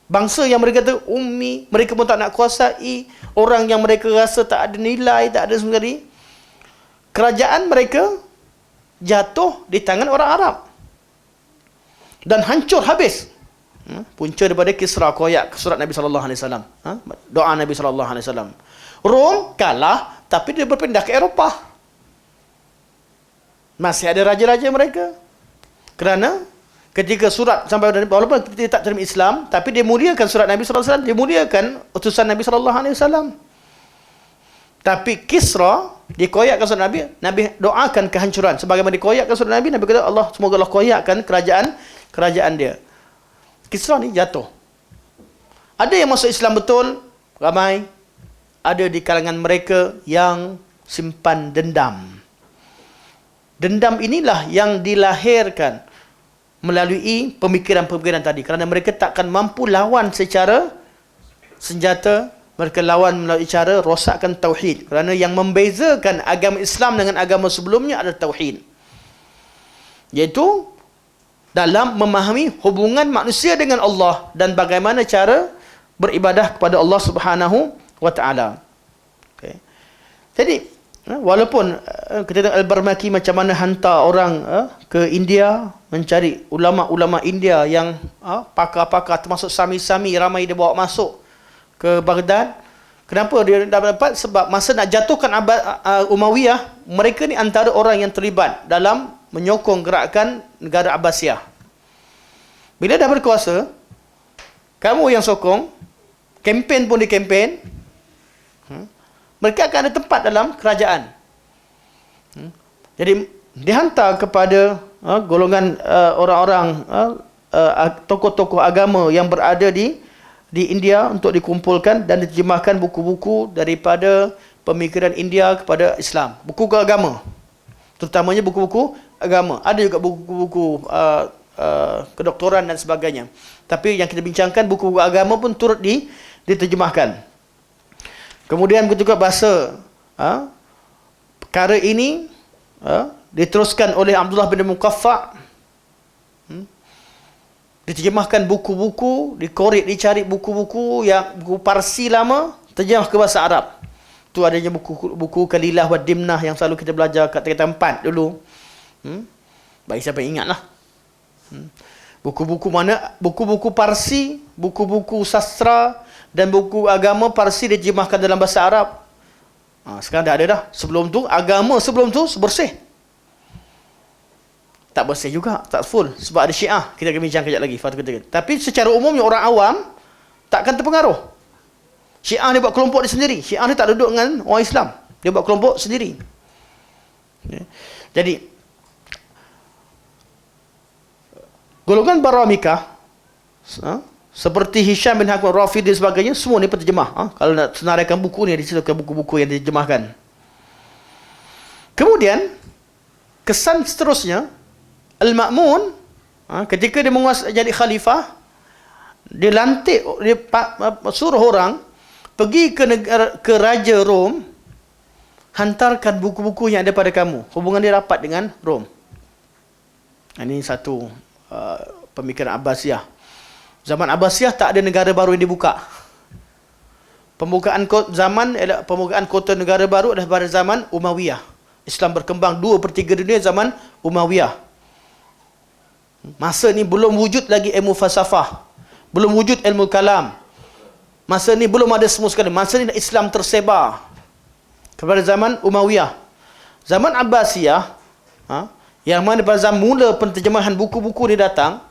Bangsa yang mereka kata ummi, mereka pun tak nak kuasai. Orang yang mereka rasa tak ada nilai, tak ada sekali. Kerajaan mereka jatuh di tangan orang Arab. Dan hancur habis. Punca daripada Kisra koyak surat Nabi sallallahu alaihi wasallam. Doa Nabi sallallahu alaihi wasallam. Rom kalah tapi dia berpindah ke Eropah. Masih ada raja-raja mereka. Kerana ketika surat sampai walaupun dia tak terima Islam, tapi dia muliakan surat Nabi sallallahu alaihi wasallam, dia muliakan utusan Nabi sallallahu alaihi wasallam. Tapi Kisra dikoyakkan surat Nabi, Nabi doakan kehancuran. Sebagaimana dikoyakkan surat Nabi, Nabi kata Allah, semoga Allah koyakkan kerajaan dia. Kisra ni jatuh. Ada yang masuk Islam betul, ramai. Ada di kalangan mereka yang simpan dendam. Dendam inilah yang dilahirkan melalui pemikiran-pemikiran tadi. Kerana mereka takkan mampu lawan secara senjata, mereka lawan melalui cara rosakkan tauhid. Kerana yang membezakan agama Islam dengan agama sebelumnya adalah tauhid. Iaitu dalam memahami hubungan manusia dengan Allah dan bagaimana cara beribadah kepada Allah Subhanahu wa taala. Okay. Jadi walaupun kita tengok Al-Barmaki macam mana hantar orang ke India mencari ulama-ulama India yang pakar-pakar termasuk Sami-Sami, ramai dia bawa masuk ke Baghdad. Kenapa dia dapat? Sebab masa nak jatuhkan Umayyah, mereka ni antara orang yang terlibat dalam menyokong gerakan negara Abbasiyah. Bila dah berkuasa, kamu yang sokong, kempen pun dikempen, mereka akan ada tempat dalam kerajaan. Jadi dihantar kepada golongan orang-orang tokoh-tokoh agama yang berada di India untuk dikumpulkan dan diterjemahkan buku-buku daripada pemikiran India kepada Islam. Buku agama. Terutamanya buku-buku agama. Ada juga buku-buku kedoktoran dan sebagainya. Tapi yang kita bincangkan, buku-buku agama pun turut diterjemahkan. Kemudian ketika bahasa perkara ini diteruskan oleh Abdullah bin Muqaffa', diterjemahkan buku-buku, dikorek, dicari buku-buku yang buku Parsi lama, terjemah ke bahasa Arab. Tu adanya buku Kalilah wa Dimnah yang selalu kita belajar kat tingkatan 4 dulu. Bagi siapa yang ingat lah. Buku-buku mana? Buku-buku Parsi, buku-buku sastra dan buku agama Parsi diterjemahkan dalam bahasa Arab. Sekarang dah ada dah. Sebelum tu, agama sebelum tu bersih. Tak bersih juga, tak full. Sebab ada Syiah. Kita akan bincang kejap lagi. Tapi secara umumnya orang awam takkan terpengaruh. Syiah dia buat kelompok dia sendiri. Syiah dia tak duduk dengan orang Islam. Dia buat kelompok sendiri. Jadi, golongan Baramikah, seperti Hisham bin Hakim Rafidi dan sebagainya, semua ni penterjemah. Kalau nak senaraikan buku ni, diceritakan buku-buku yang diterjemahkan. Kemudian, kesan seterusnya, Al-Ma'mun, ketika dia menguasai jadi khalifah, dia lantik, dia suruh orang pergi ke Raja Rom, hantarkan buku-buku yang ada pada kamu. Hubungan dia rapat dengan Rom. Ini satu pemikiran Abbasiyah. Zaman Abbasiyah tak ada negara baru yang dibuka. Pembukaan kota negara baru adalah pada zaman Umayyah. Islam berkembang 2/3 dunia zaman Umayyah. Masa ni belum wujud lagi ilmu falsafah, belum wujud ilmu kalam. Masa ni belum ada semua sekali. Masa ni Islam tersebar kepada zaman Umayyah. Zaman Abbasiyah, Yang mana pada zaman mula penterjemahan buku-buku ni datang,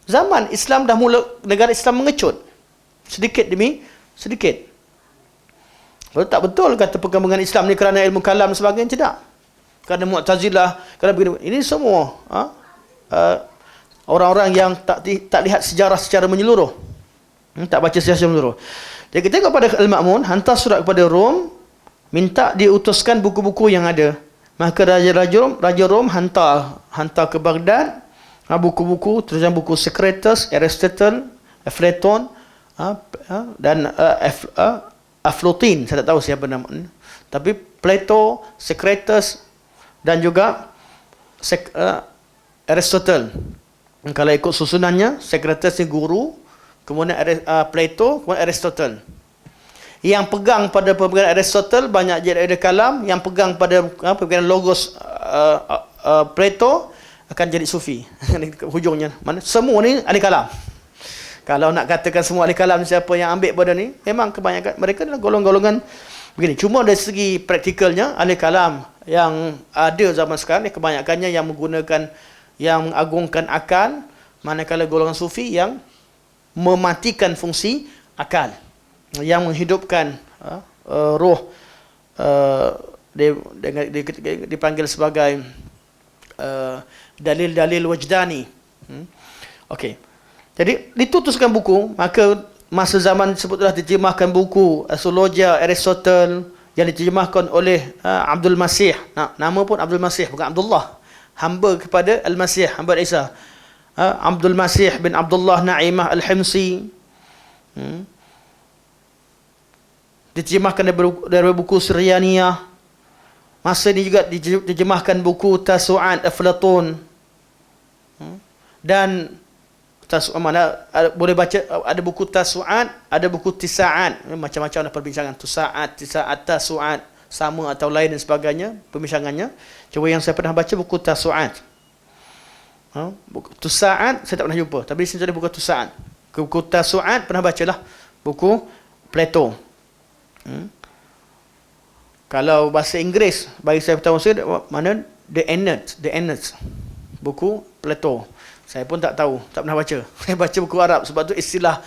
zaman Islam dah mula, negara Islam mengecut sedikit demi sedikit. Kalau tak betul kata perkembangan Islam ni kerana ilmu kalam dan sebagainya, tidak. Kerana Mu'tazilah, kerana begini. Ini semua orang-orang yang tak lihat sejarah secara menyeluruh. Tak baca sejarah secara menyeluruh. Jadi kita tengok pada Al-Ma'mun, hantar surat kepada Rom, minta diutuskan buku-buku yang ada. Maka Raja Rom hantar ke Baghdad buku-buku, terusan buku Socrates, Aristotle, Platon, dan Aflatin, saya tak tahu siapa nama ni. Tapi Plato, Socrates dan juga Aristotle. Kalau ikut susunannya, Socrates ni guru, kemudian Plato, kemudian Aristotle. Yang pegang pada pemikiran Aristotle banyak je ada kalam, yang pegang pada pemikiran logos Plato akan jadi sufi. Hujungnya mana semua ni ahli kalam. Kalau nak katakan semua ahli kalam siapa yang ambil pada ni, memang kebanyakan mereka adalah golongan-golongan begini. Cuma dari segi praktikalnya, ahli kalam yang ada zaman sekarang ni kebanyakannya yang menggunakan, yang mengagungkan akal, manakala golongan sufi yang mematikan fungsi akal, yang menghidupkan roh, dipanggil sebagai dalil-dalil wajdani. Okey. Jadi ditutuskan buku, maka masa zaman tersebut telah diterjemahkan buku Astrologia Aristotle yang diterjemahkan oleh Abdul Masih. Nama pun Abdul Masih, bukan Abdullah. Hamba kepada Al-Masih, hamba Isa. Abdul Masih bin Abdullah Naimah Al-Himsi. Diterjemahkan dari buku Suryaniyah. Masa ini juga diterjemahkan buku Tasu'at Aflatun. Dan mana boleh baca, ada buku Tasu'at, ada buku Tisa'at, macam-macam ada perbincangan Tisa'at, Tasu'at, sama atau lain dan sebagainya perbincangannya. Cuma yang saya pernah baca buku Tasu'at. Buku Tisa'at saya tak pernah jumpa, tapi di sini ada buku Tisa'at. Buku Tasu'at pernah bacalah, buku Plato. Kalau bahasa Inggeris bagi saya pertama sekali mana The Enneads, buku Plato. Saya pun tak tahu, tak pernah baca. Saya baca buku Arab, sebab tu istilah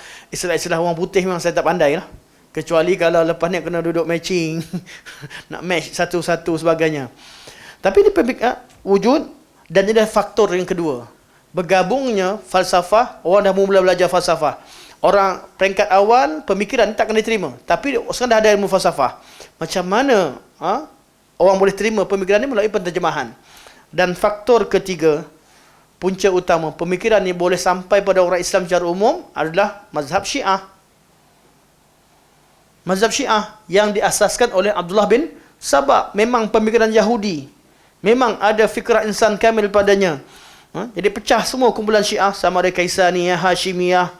orang putih memang saya tak pandai lah. Kecuali kalau lepas ni kena duduk matching, nak match satu-satu sebagainya. Tapi ini wujud, dan ada faktor yang kedua. Bergabungnya falsafah, orang dah mula belajar falsafah. Orang peringkat awal, pemikiran tak kena diterima. Tapi sekarang dah ada ilmu falsafah. Macam mana orang boleh terima pemikiran ini melalui penterjemahan. Dan faktor ketiga, punca utama pemikiran ini boleh sampai pada orang Islam secara umum adalah mazhab Syiah. Mazhab Syiah yang diasaskan oleh Abdullah bin Sabah. Memang pemikiran Yahudi. Memang ada fikrah insan kamil padanya. Jadi pecah semua kumpulan Syiah, sama ada Kaisaniyah, Hashimiyah,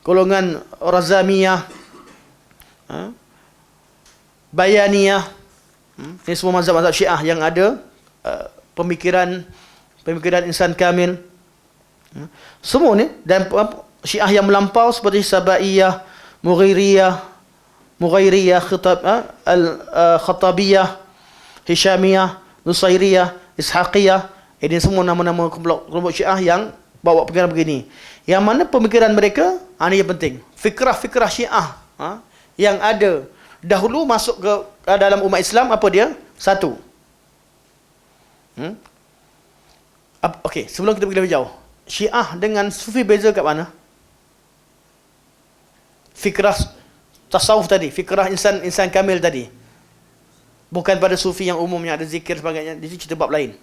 golongan Razamiyah, Bayaniyah. Ini semua mazhab-mazhab Syiah yang ada pemikiran insan kamil. Semua ni, dan Syiah yang melampau seperti Sabaiyah, Mughairiyah, Khatabiyah, Hishamiyah, Nusairiyah, Ishaqiyah. Ini semua nama-nama kelompok Syiah yang bawa pemikiran begini. Yang mana pemikiran mereka, ini yang penting. Fikrah-fikrah Syiah yang ada dahulu masuk ke dalam umat Islam, apa dia? Satu. Okey, sebelum kita pergi lebih jauh, Syiah dengan Sufi beza kat mana? Fikrah tasawuf tadi, fikrah insan kamil tadi. Bukan pada Sufi yang umumnya ada zikir sebagainya, itu cerita bab lain.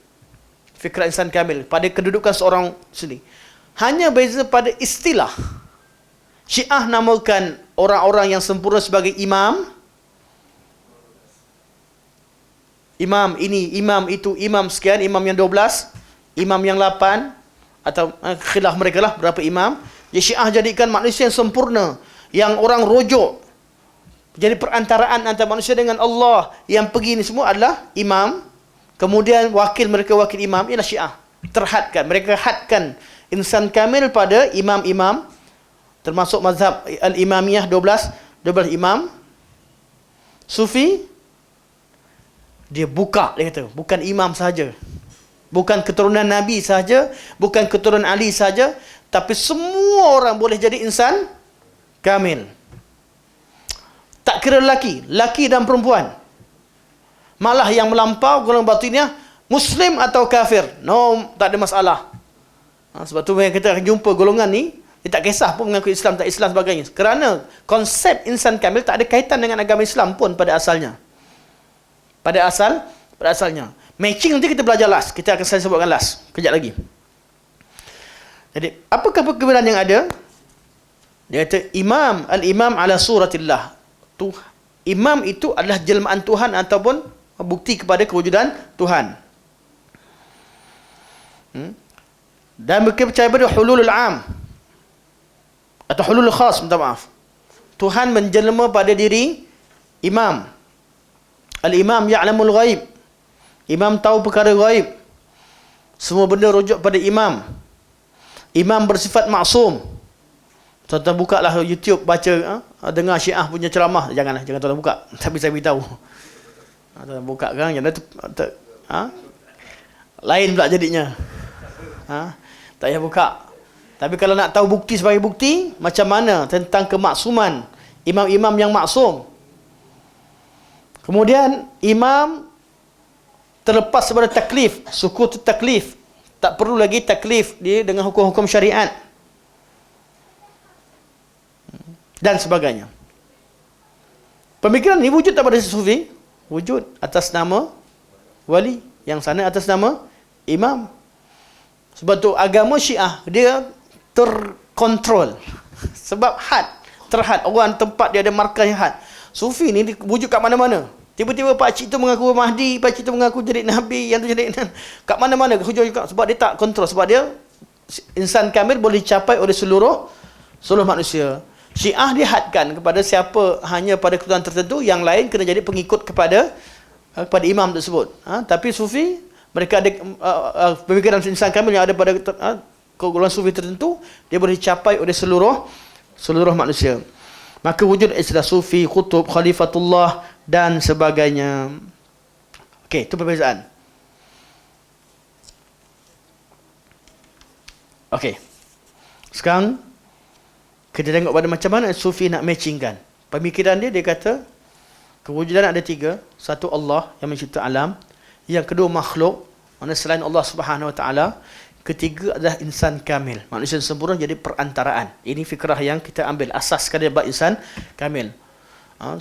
Fikrah insan kamil pada kedudukan seorang sendiri. Hanya beza pada istilah. Syiah namakan orang-orang yang sempurna sebagai imam. Imam ini, imam itu, imam sekian, imam yang 12, imam yang 8, atau khilaf mereka lah berapa imam. Jadi Syiah jadikan manusia yang sempurna, yang orang rujuk. Jadi perantaraan antara manusia dengan Allah yang pergi ni semua adalah imam. Kemudian wakil mereka, wakil imam, ialah Syiah. Terhadkan, mereka hadkan insan kamil pada imam-imam, termasuk mazhab Al-Imamiyah 12 imam. Sufi Dia buka, dia kata, bukan imam sahaja, bukan keturunan Nabi sahaja, bukan keturunan Ali sahaja, tapi semua orang boleh jadi insan kamil. Tak kira lelaki dan perempuan. Malah yang melampau golongan batinnya, Muslim atau kafir, no, tak ada masalah. Sebab tu kita akan jumpa golongan ni, dia tak kisah pun mengaku Islam, tak Islam sebagainya. Kerana konsep insan kamil tak ada kaitan dengan agama Islam pun pada asalnya. Pada asalnya. Matching nanti kita belajar last. Kita akan saya sebutkan last. Kejap lagi. Jadi, apakah perbezaan yang ada? Dia kata, al-imam ala suratillah. Imam itu adalah jelmaan Tuhan ataupun bukti kepada kewujudan Tuhan. Dan mereka percaya pada hululul am. Atau hulul khas, minta maaf. Tuhan menjelma pada diri imam. Al-imam ya'lamul ghaib. Imam tahu perkara ghaib. Semua benda rujuk pada imam. Imam bersifat maksum. Tuan-tuan buka lah YouTube, baca, dengar Syiah punya ceramah. Jangan tuan-tuan buka. Tapi saya beritahu. Tuan-tuan buka kan, yang tu lain pula jadinya. Tak payah buka. Tapi kalau nak tahu bukti sebagai bukti, macam mana tentang kemaksuman imam-imam yang maksum. Kemudian imam terlepas daripada taklif, sukut taklif. Tak perlu lagi taklif dia dengan hukum-hukum syariat. Dan sebagainya. Pemikiran ini wujud tak pada sufi? Wujud atas nama wali, yang sana atas nama imam. Sebab tu agama Syiah dia terkontrol. Sebab terhad. Orang tempat dia ada markah yang had. Sufi ni wujud kat mana-mana. Tiba-tiba pakcik tu mengaku Mahdi, pakcik tu mengaku jadi Nabi, yang tu jadi kat mana-mana. Sebab dia tak kontrol. Sebab dia insan kamil boleh dicapai oleh seluruh manusia. Syiah dia hadkan kepada siapa, hanya pada keturunan tertentu, yang lain kena jadi pengikut kepada imam tersebut. Tapi Sufi, mereka ada pemikiran insan kamil yang ada pada golongan Sufi tertentu, dia boleh dicapai oleh seluruh manusia. Maka wujud istilah Sufi, Qutub, Khalifatullah dan sebagainya. Okey, itu perbezaan. Okey. Sekarang kita tengok pada macam mana Sufi nak matchingkan. Pemikiran dia kata kewujudan ada 3. Satu, Allah yang mencipta alam. Yang kedua, makhluk, mana selain Allah Subhanahu Wa Taala. Ketiga adalah insan kamil, manusia sempurna, jadi perantaraan. Ini fikrah yang kita ambil asas sekali bab insan kamil.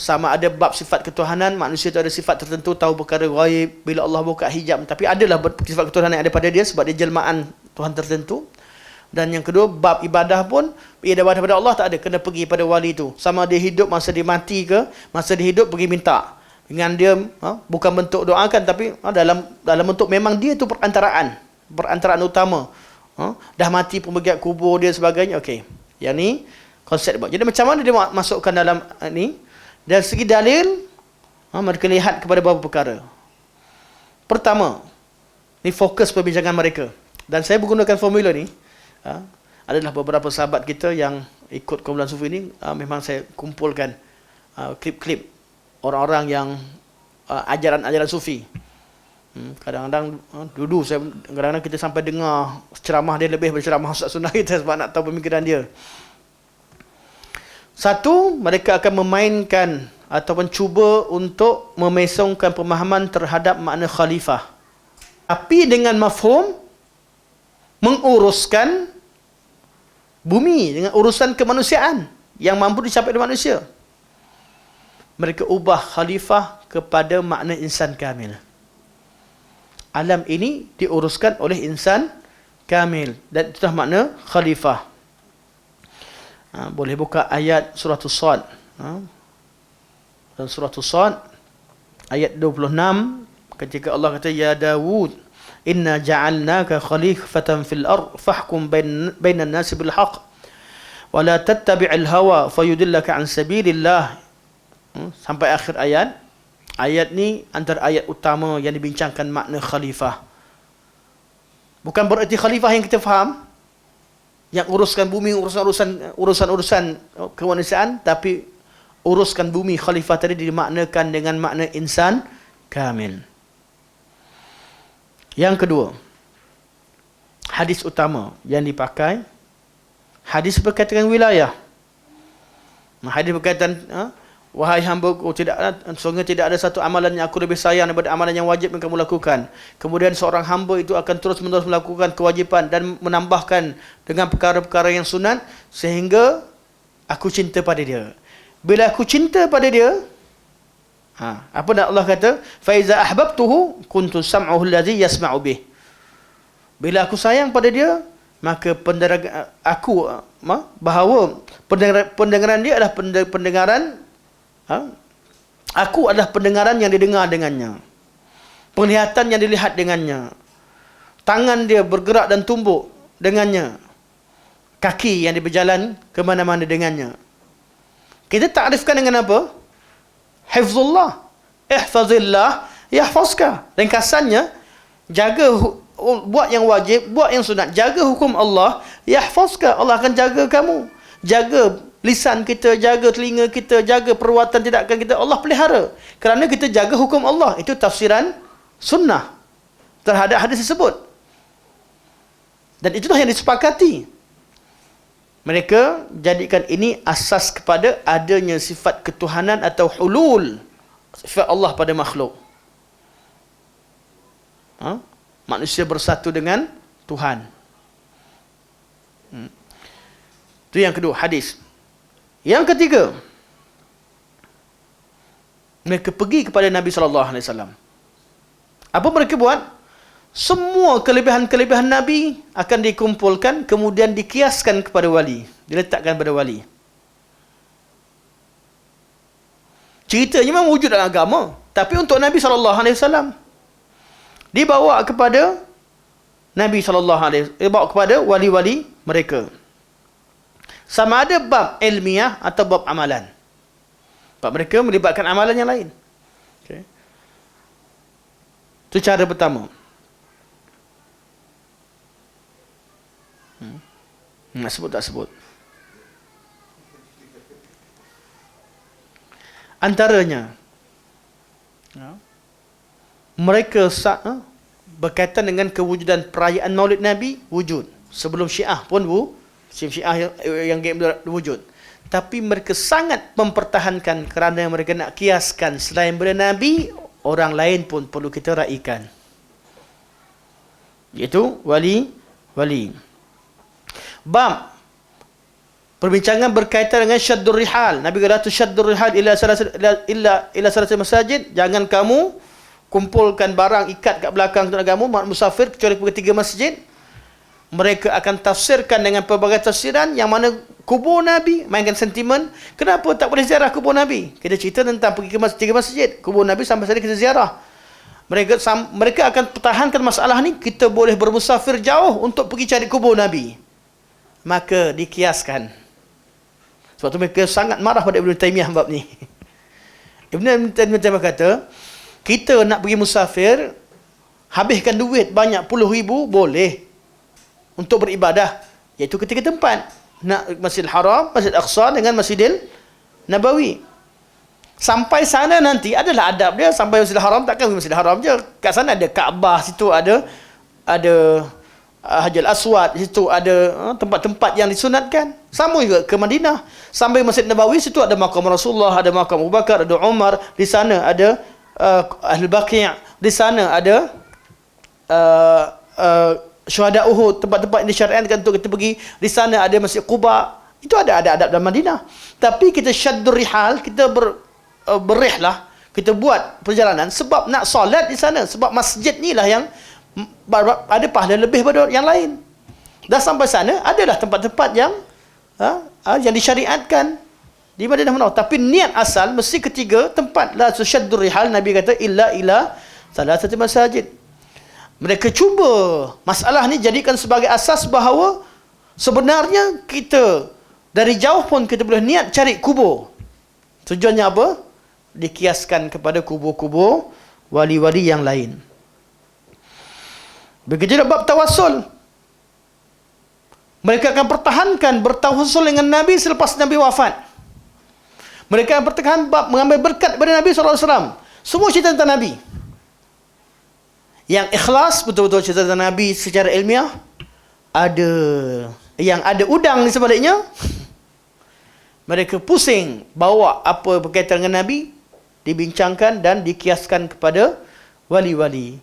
Sama ada bab sifat ketuhanan, manusia itu ada sifat tertentu, tahu perkara ghaib, bila Allah buka hijab, tapi adalah sifat ketuhanan yang ada pada dia sebab dia jelmaan Tuhan tertentu. Dan yang kedua, bab ibadah pun, ibadah pada Allah tak ada, kena pergi pada wali itu. Sama dia hidup, masa dia mati ke, masa dia hidup pergi minta. Dengan dia, bukan bentuk doakan, tapi dalam bentuk memang dia itu perantaraan utama. Dah mati pun pergi kubur dia sebagainya. Okey. Yang ni konsep dia. Jadi macam mana dia masukkan dalam ni? Dari segi dalil, mereka lihat kepada beberapa perkara. Pertama, ni fokus perbincangan mereka. Dan saya menggunakan formula ni. Adalah beberapa sahabat kita yang ikut kumpulan Sufi ni, memang saya kumpulkan klip-klip orang-orang yang ajaran-ajaran Sufi. Kadang-kadang dulu kadang-kadang kita sampai dengar ceramah dia lebih daripada ceramah Ustaz Sunnah kita sebab nak tahu pemikiran dia. Satu, mereka akan memainkan ataupun cuba untuk memesongkan pemahaman terhadap makna khalifah. Tapi dengan mafhum menguruskan bumi dengan urusan kemanusiaan yang mampu dicapai oleh manusia. Mereka ubah khalifah kepada makna insan kamil. Alam ini diuruskan oleh insan kamil. Dan itulah makna khalifah. Boleh buka ayat surah As-Sad. Dan surah As-Sad ayat 26, ketika Allah kata, Ya Dawud, inna ja'alnaka khalifatan fil ard fahkum bainan nasi bil haqq wa la tattabi'il hawa fayudillaka an sabilillah. Sampai akhir ayat. Ayat ni antara ayat utama yang dibincangkan makna khalifah. Bukan bererti khalifah yang kita faham, yang uruskan bumi, urusan kemanusiaan, tapi uruskan bumi. Khalifah tadi dimaknakan dengan makna insan kamil. Yang kedua, hadis utama yang dipakai, hadis berkaitan dengan wilayah. Hadis berkaitan, wahai hamba-Ku, sungguh tidak ada satu amalan yang Aku lebih sayang daripada amalan yang wajib yang kamu lakukan. Kemudian seorang hamba itu akan terus-menerus melakukan kewajipan dan menambahkan dengan perkara-perkara yang sunat sehingga Aku cinta pada dia. Bila Aku cinta pada dia, apa nak Allah kata? Fa iza ahbabtuhu kuntu sam'uhu allazi yasma'u bih. Bila Aku sayang pada dia, maka bahawa pendengaran dia adalah pendengaran, Aku adalah pendengaran yang didengar dengannya, penglihatan yang dilihat dengannya, tangan dia bergerak dan tumbuk dengannya, kaki yang dia berjalan ke mana-mana dengannya. Kita takrifkan dengan apa? Hifzullah. Ihfazillah yahfazka. Ringkasannya, jaga buat yang wajib, buat yang sunat, jaga hukum Allah, yahfazka, Allah akan jaga kamu. Jaga lisan kita, jaga telinga kita, jaga perbuatan tindakan kita, Allah pelihara. Kerana kita jaga hukum Allah. Itu tafsiran sunnah terhadap hadis tersebut. Dan itulah yang disepakati. Mereka jadikan ini asas kepada adanya sifat ketuhanan atau hulul, sifat Allah pada makhluk. Manusia bersatu dengan Tuhan. Itu yang kedua, hadis. Yang ketiga, mereka pergi kepada Nabi SAW. Apa mereka buat? Semua kelebihan-kelebihan Nabi akan dikumpulkan, kemudian dikiaskan kepada wali. Diletakkan pada wali. Ceritanya memang wujud dalam agama. Tapi untuk Nabi SAW, dibawa kepada Nabi SAW, dibawa kepada wali-wali mereka. Sama ada bab ilmiah atau bab amalan. Sebab mereka melibatkan amalan yang lain. Okay. Itu cara pertama. Nak sebut tak sebut? Antaranya, mereka berkaitan dengan kewujudan perayaan Maulid Nabi, wujud. Sebelum Syiah pun Syiah yang wujud. Tapi mereka sangat mempertahankan kerana mereka nak kiaskan selain daripada Nabi, orang lain pun perlu kita raikan. Iaitu wali. Bab perbincangan berkaitan dengan syaddur rihal. Nabi kata syaddur rihal ila salasati masajid. Jangan kamu kumpulkan barang ikat kat belakang untuk kamu musafir kecuali pergi 3 masjid. Mereka akan tafsirkan dengan pelbagai tafsiran, yang mana kubur Nabi mainkan sentimen. Kenapa tak boleh ziarah kubur Nabi? Kita cerita tentang pergi ke 3 masjid. Kubur Nabi sampai saat ini kita ziarah. Mereka akan pertahankan masalah ni. Kita boleh bermusafir jauh untuk pergi cari kubur Nabi. Maka dikiaskan. Sebab tu mereka sangat marah pada Ibn Taymiyah bab ni. Ibn Taymiyah kata, kita nak pergi musafir, habiskan duit banyak puluh ribu, boleh untuk beribadah. Iaitu ketika tempat. Nak Masjidil Haram, Masjid Aqsa dengan Masjidil Nabawi. Sampai sana nanti adalah adab dia. Sampai Masjidil Haram, takkan pergi Masjidil Haram je. Kat sana ada Kaabah, situ ada Hajar Aswad, situ ada tempat-tempat yang disunatkan. Sama juga ke Madinah. Sampai Masjid Nabawi, situ ada makam Rasulullah, ada makam Abu Bakar, ada Umar. Di sana ada Ahlul Baqi'. Di sana ada Syuhada Uhud, tempat-tempat yang disyariatkan untuk kita pergi. Di sana ada Masjid Quba. Itu ada adab dalam Madinah. Tapi kita syaddur rihal, kita berrihlah, kita buat perjalanan sebab nak solat di sana. Sebab masjid ni lah yang ada pahala lebih pada yang lain. Dah sampai sana, adalah tempat-tempat yang disyariatkan di Madinah Munawwarah. Tapi niat asal mesti ketiga tempat. La tusyaddur rihal, Nabi kata illa salasati masajid. Mereka cuba masalah ni jadikan sebagai asas bahawa sebenarnya kita dari jauh pun kita boleh niat cari kubur. Tujuannya apa? Dikiaskan kepada kubur-kubur wali-wali yang lain. Begitu juga bab tawassul. Mereka akan pertahankan bertawassul dengan Nabi selepas Nabi wafat. Mereka akan pertahankan bab mengambil berkat daripada Nabi SAW. Semua cerita tentang Nabi. Yang ikhlas betul-betul cerita tentang Nabi secara ilmiah, ada. Yang ada udang di sebaliknya, mereka pusing bawa apa berkaitan dengan Nabi, dibincangkan dan dikiaskan kepada wali-wali.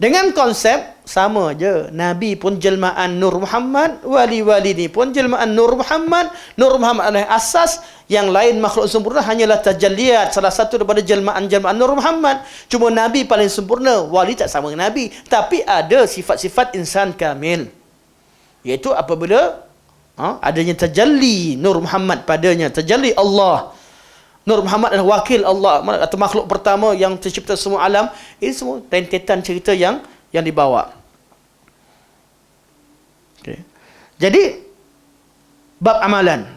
Dengan konsep sama je. Nabi pun jelmaan Nur Muhammad, wali-wali ni pun jelmaan Nur Muhammad. Nur Muhammad adalah asas, yang lain makhluk sempurna hanyalah tajalliat, salah satu daripada jelmaan-jelmaan Nur Muhammad. Cuma Nabi paling sempurna, wali tak sama dengan Nabi. Tapi ada sifat-sifat insan kamil. Iaitu apabila adanya tajalli Nur Muhammad padanya, tajalli Allah. Nur Muhammad adalah wakil Allah atau makhluk pertama yang tercipta semua alam. Ini semua rentetan cerita yang dibawa. Okay. Jadi bab amalan.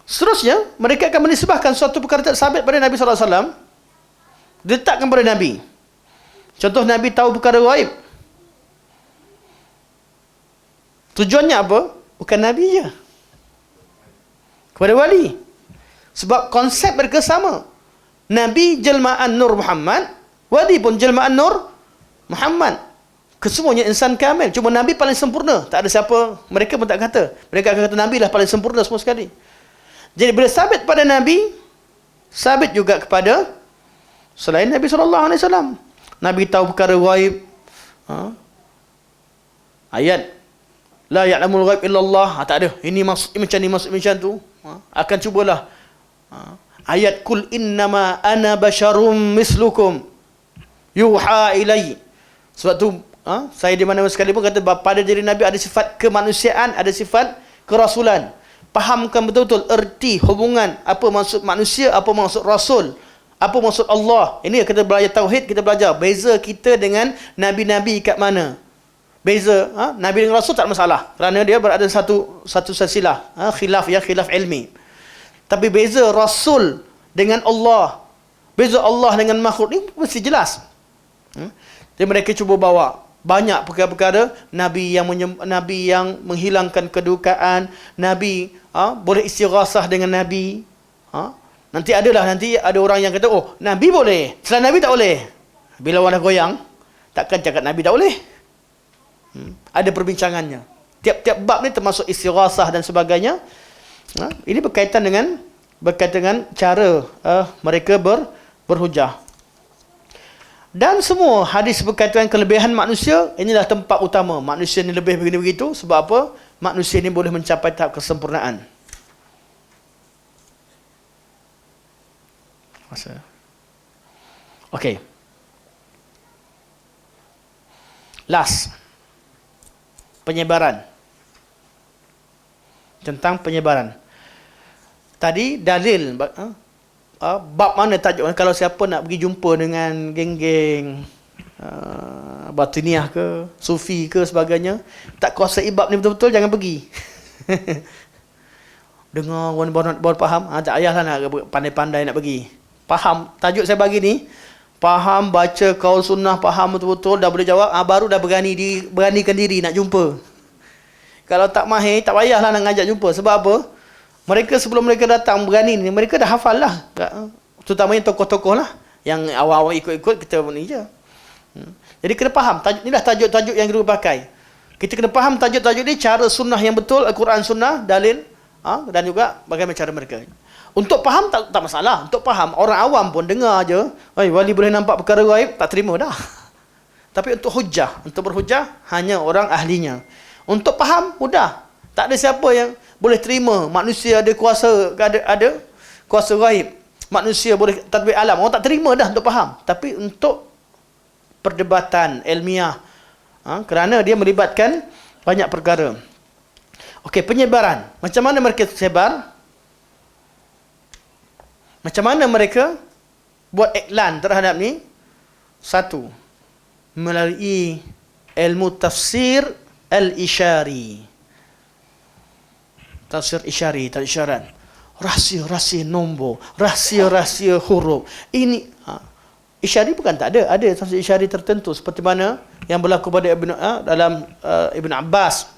Seterusnya mereka akan menisbahkan suatu perkara tak sabit pada Nabi SAW, diletakkan pada Nabi. Contoh, Nabi tahu perkara gaib. Tujuannya apa? Bukan Nabi je, kepada wali. Sebab konsep mereka sama. Nabi jelmaan Nur Muhammad, wali pun jelmaan Nur Muhammad. Kesemuanya insan kamil. Cuma Nabi paling sempurna. Tak ada siapa, mereka pun tak kata. Mereka akan kata Nabi lah paling sempurna semua sekali. Jadi bila sabit pada Nabi, sabit juga kepada selain Nabi SAW. Nabi tahu perkara gaib. Ayat la ya'lamul ghaib illallah. Tak ada. Ini maksud macam ni, maksud macam tu. Akan cubalah. Ayat kul innama ana basyarum mislukum yuha ilai. Sebab tu saya di mana-mana sekalipun kata pada diri Nabi ada sifat kemanusiaan, ada sifat kerasulan. Fahamkan betul-betul erti hubungan apa maksud manusia, apa maksud rasul, apa maksud Allah. Ini kita belajar tauhid, kita belajar beza kita dengan nabi-nabi kat mana. Beza nabi dengan rasul tak masalah, kerana dia berada satu silsilah, khilaf ilmi. Tapi beza Rasul dengan Allah, beza Allah dengan makhluk ni mesti jelas. Jadi mereka cuba bawa banyak perkara-perkara Nabi yang menghilangkan kedukaan, Nabi boleh istighasah dengan Nabi. Nanti ada orang yang kata, oh Nabi boleh, selain Nabi tak boleh. Bila orang dah goyang, takkan cakap Nabi tak boleh. Ada perbincangannya. Tiap-tiap bab ni termasuk istighasah dan sebagainya. Ini berkaitan dengan cara mereka berhujah. Dan semua hadis berkaitan dengan kelebihan manusia, inilah tempat utama. Manusia ni lebih begini begitu. Sebab apa? Manusia ni boleh mencapai tahap kesempurnaan. Okey. Last. Penyebaran. Tentang penyebaran. Tadi dalil bab mana tajuk, kalau siapa nak pergi jumpa dengan geng-geng batiniah ke, sufi ke sebagainya, tak kuasai bab ni betul-betul, jangan pergi. Dengar orang baru faham, tak payahlah nak pandai-pandai nak pergi. Faham tajuk saya bagi ni, faham, baca kaul sunnah, faham betul-betul, dah boleh jawab, baru dah beranikan diri nak jumpa. Kalau tak mahir, tak payahlah nak ngajak jumpa. Sebab apa? Mereka sebelum mereka datang berani ni, mereka dah hafal lah. Terutamanya tokoh-tokoh lah. Yang awal-awal ikut-ikut, kita ni je. Jadi kena faham. Inilah tajuk-tajuk yang kita pakai. Kita kena faham tajuk-tajuk ni, cara sunnah yang betul, Al-Quran sunnah, dalil, dan juga bagaimana cara mereka. Untuk faham tak masalah. Untuk faham, orang awam pun dengar je, wali boleh nampak perkara gaib, tak terima dah. Tapi untuk hujah, untuk berhujah, hanya orang ahlinya. Untuk faham, mudah. Tak ada siapa yang boleh terima manusia ada kuasa, ada kuasa gaib. Manusia boleh tadbir alam. Orang tak terima dah untuk faham. Tapi untuk perdebatan ilmiah, kerana dia melibatkan banyak perkara. Okey, penyebaran. Macam mana mereka tersebar? Macam mana mereka buat iklan terhadap ni? Satu, melalui ilmu tafsir al-isyari. Tafsir isyari, tafsir isyarat. Rahsia-rahsia nombor, rahsia-rahsia huruf. Ini isyari bukan tak ada. Ada tafsir isyari tertentu seperti mana yang berlaku pada dalam Ibn Abbas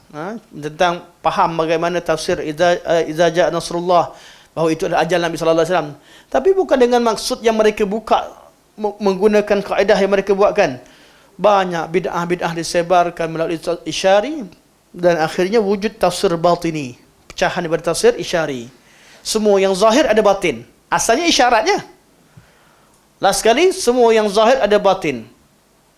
tentang faham bagaimana tafsir idza jaa nasrullah, bahawa itu adalah ajal Nabi sallallahu alaihi wasallam. Tapi bukan dengan maksud yang mereka buka menggunakan kaedah yang mereka buatkan. Banyak bid'ah-bid'ah disebarkan melalui isyari, dan akhirnya wujud tafsir batini, pecahan daripada tafsir isyari. Semua yang zahir ada batin. Asalnya isyaratnya. Last sekali, semua yang zahir ada batin.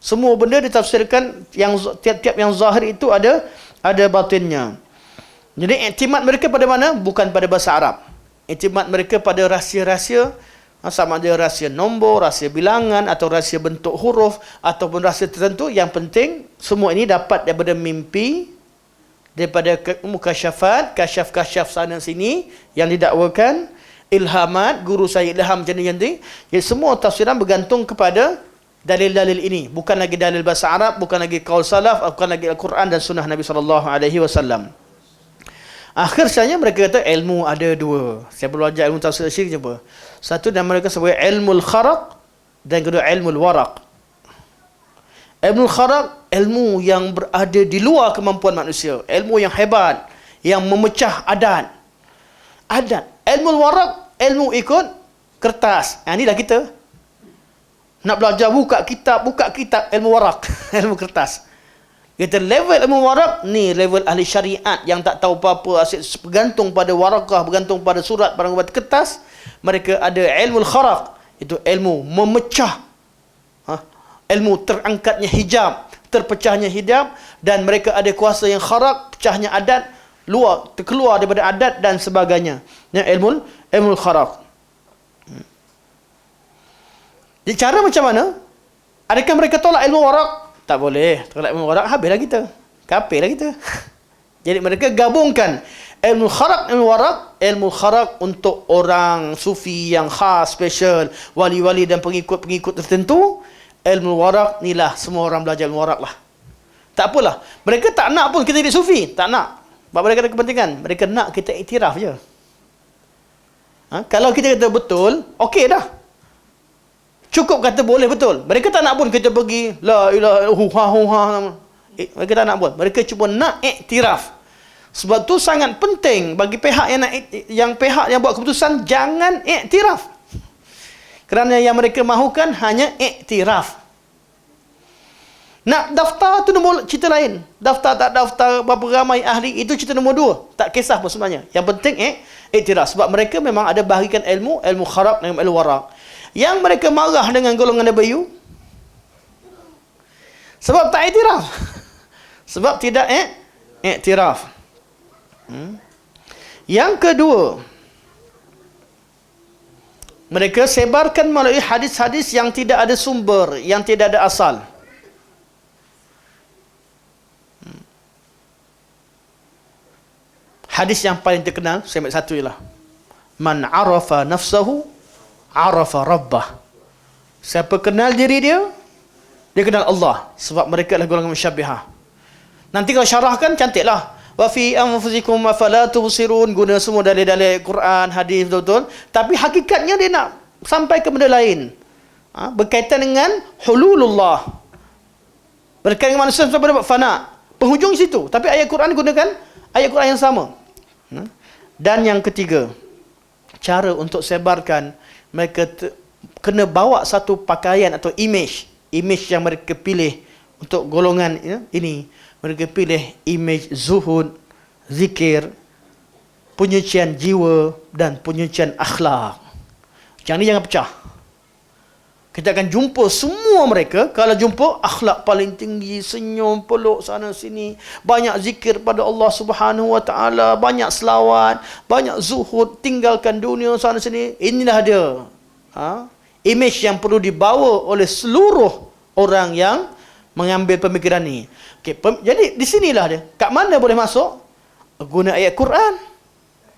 Semua benda ditafsirkan, yang tiap-tiap yang zahir itu ada batinnya. Jadi iktimad mereka pada mana? Bukan pada bahasa Arab. Iktimad mereka pada rahsia-rahsia, sama ada rahsia nombor, rahsia bilangan, atau rahsia bentuk huruf, ataupun rahsia tertentu. Yang penting semua ini dapat daripada mimpi, daripada mukasyafat, kasyaf-kasyaf sana sini yang didakwakan, ilhamat, guru saya ilham macam ni. Jadi semua tafsiran bergantung kepada dalil-dalil ini. Bukan lagi dalil bahasa Arab, bukan lagi qaul salaf, bukan lagi Al-Quran dan sunnah Nabi SAW. Akhirnya mereka kata ilmu ada dua. Saya belajar ilmu tafsir syirik apa? Satu dan mereka sebut ilmu al-kharaq, dan kedua ilmu al-waraq. Ilmu al-kharaq, ilmu yang berada di luar kemampuan manusia, ilmu yang hebat, yang memecah adat. Ilmu al-waraq, ilmu ikut kertas. Inilah kita nak belajar buka kitab ilmu waraq, ilmu kertas. Kita level ilmu waraq ni level ahli syariat yang tak tahu apa-apa, asyik bergantung pada warakah, bergantung pada surat, pada kertas. Mereka ada ilmu al-kharaq, itu ilmu memecah, ilmu terangkatnya hijab, terpecahnya hijab, dan mereka ada kuasa yang kharaq, pecahnya adat, terkeluar daripada adat dan sebagainya. Ilmu al-kharaq. Jadi cara macam mana? Adakah mereka tolak ilmu waraq? Tak boleh. Tolak ilmu waraq, habislah kita. Kafirlah kita. Jadi mereka gabungkan ilmu kharaq, ilmu waraq. Ilmu kharaq untuk orang sufi yang khas, special, wali-wali dan pengikut-pengikut tertentu. Ilmu waraq inilah semua orang belajar ilmu waraq lah. Tak apalah. Mereka tak nak pun kita jadi sufi. Tak nak. Sebab mereka ada kepentingan. Mereka nak kita iktiraf je. Kalau kita kata betul, okey dah. Cukup kata boleh betul. Mereka tak nak pun kita pergi la ilaha illallah. Mereka tak nak pun. Mereka cuma nak iktiraf. Sebab tu sangat penting bagi pihak yang pihak yang buat keputusan jangan iktiraf. Kerana yang mereka mahukan hanya iktiraf. Nak daftar tu nombor cerita lain. Daftar tak daftar, berapa ramai ahli, itu cerita nombor dua. Tak kisah pun sebenarnya. Yang penting iktiraf. Sebab mereka memang ada bahagikan ilmu kharaq dan ilmu waraq. Yang mereka marah dengan golongan Nabayu sebab tak iktiraf. Sebab tidak iktiraf. Yang kedua, mereka sebarkan melalui hadis-hadis yang tidak ada sumber, yang tidak ada asal. Hadis yang paling terkenal, saya ambil satu ialah man arafa nafsahu arafa rabbah. Siapa kenal diri dia, dia kenal Allah. Sebab mereka adalah golongan musyabbihah. Nanti kalau syarahkan, cantiklah. Wa fi anfusikum afala tubsirun. Guna semua dalil-dalil Quran, hadis betul-betul. Tapi hakikatnya dia nak sampai ke benda lain. Berkaitan dengan hululullah. Berkaitan dengan manusia sampai dapat fana. Penghujung situ. Tapi ayat Quran gunakan ayat Quran yang sama. Dan yang ketiga, cara untuk sebarkan, mereka kena bawa satu pakaian atau image yang mereka pilih untuk golongan ini. Mereka pilih image zuhud, zikir, penyucian jiwa dan penyucian akhlak. Yang ni jangan pecah. Kita akan jumpa semua mereka. Kalau jumpa akhlak paling tinggi, senyum, peluk sana sini, banyak zikir pada Allah Subhanahu Wa Taala, banyak selawat, banyak zuhud, tinggalkan dunia sana sini. Inilah dia. Image yang perlu dibawa oleh seluruh orang yang mengambil pemikiran ni. Okay, jadi di sinilah dia. Kat mana boleh masuk? Guna ayat Quran.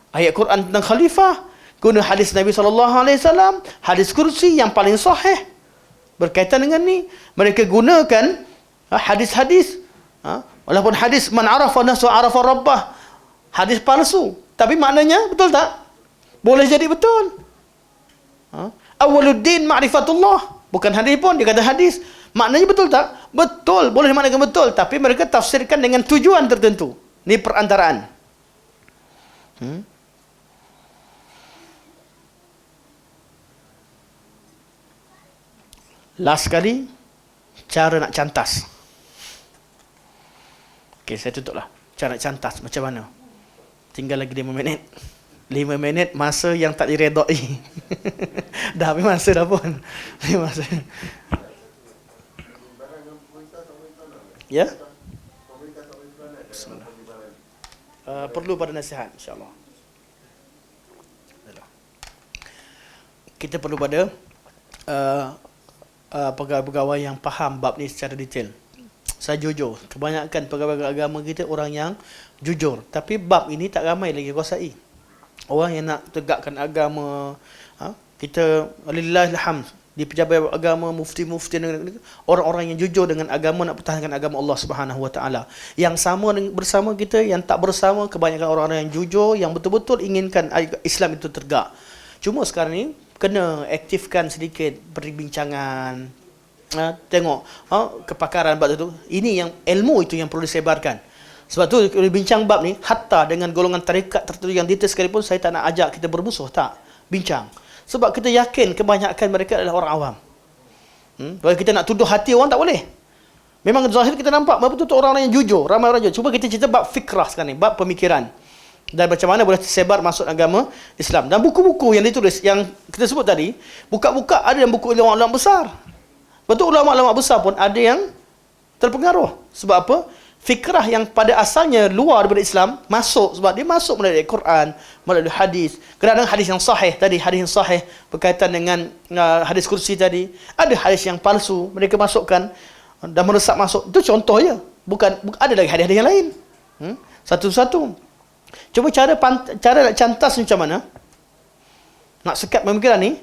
Ayat Quran tentang khalifah. Guna hadis Nabi SAW, hadis kursi yang paling sahih berkaitan dengan ni. Mereka gunakan hadis-hadis, walaupun hadis man arafa nafsu arafa rabbah, hadis palsu, tapi maknanya betul tak? Boleh jadi betul. Awwaluddin ma'rifatullah, bukan hadis pun, dia kata hadis. Maknanya betul tak? Betul, boleh maknakan betul, tapi mereka tafsirkan dengan tujuan tertentu. Ni perantaraan. Last sekali, cara nak cantas. Okey, saya tutuplah. Cara nak cantas macam mana? Tinggal lagi 5 minit. 5 minit masa yang tak diredai. Dah habis masa dah pun. Masa. Ya? Perlu pada nasihat, insyaAllah. Kita perlu pada pegawai-pegawai yang faham bab ni secara detail. Saya jujur, kebanyakan pegawai agama kita orang yang jujur, tapi bab ini tak ramai lagi kuasai. Orang yang nak tegakkan agama, kita lillahil hamd, di pejabat agama, mufti-mufti, orang-orang yang jujur dengan agama, nak pertahankan agama Allah Subhanahu Wa Taala. Yang sama bersama kita, yang tak bersama, kebanyakan orang-orang yang jujur, yang betul-betul inginkan Islam itu tegak. Cuma sekarang ni kena aktifkan sedikit perbincangan, tengok kepakaran bab itu. Ini yang ilmu itu yang perlu disebarkan. Sebab tu bincang bab ni, hatta dengan golongan tarekat tertentu yang detail sekalipun, saya tak nak ajak kita bermusuh, tak. Bincang. Sebab kita yakin kebanyakan mereka adalah orang awam. Kalau kita nak tuduh hati orang, tak boleh. Memang zahir kita nampak betul-betul orang-orang yang jujur, ramai orang jujur. Cuba kita cerita bab fikrah sekarang ni, bab pemikiran. Dan macam mana boleh tersebar masuk agama Islam. Dan buku-buku yang ditulis, yang kita sebut tadi, buka-buka ada yang buku ulama-ulama besar. Betul, ulama-ulama besar pun ada yang terpengaruh. Sebab apa? Fikrah yang pada asalnya luar daripada Islam masuk, sebab dia masuk melalui Quran, melalui hadis. Kadang-kadang hadis yang sahih tadi, hadis yang sahih berkaitan dengan hadis kursi tadi. Ada hadis yang palsu mereka masukkan dan meresap masuk. Itu contoh je. Bukan ada lagi hadis-hadis yang lain. Satu-satu. Cuba cara nak cantas macam mana? Nak sekat pemikiran ni,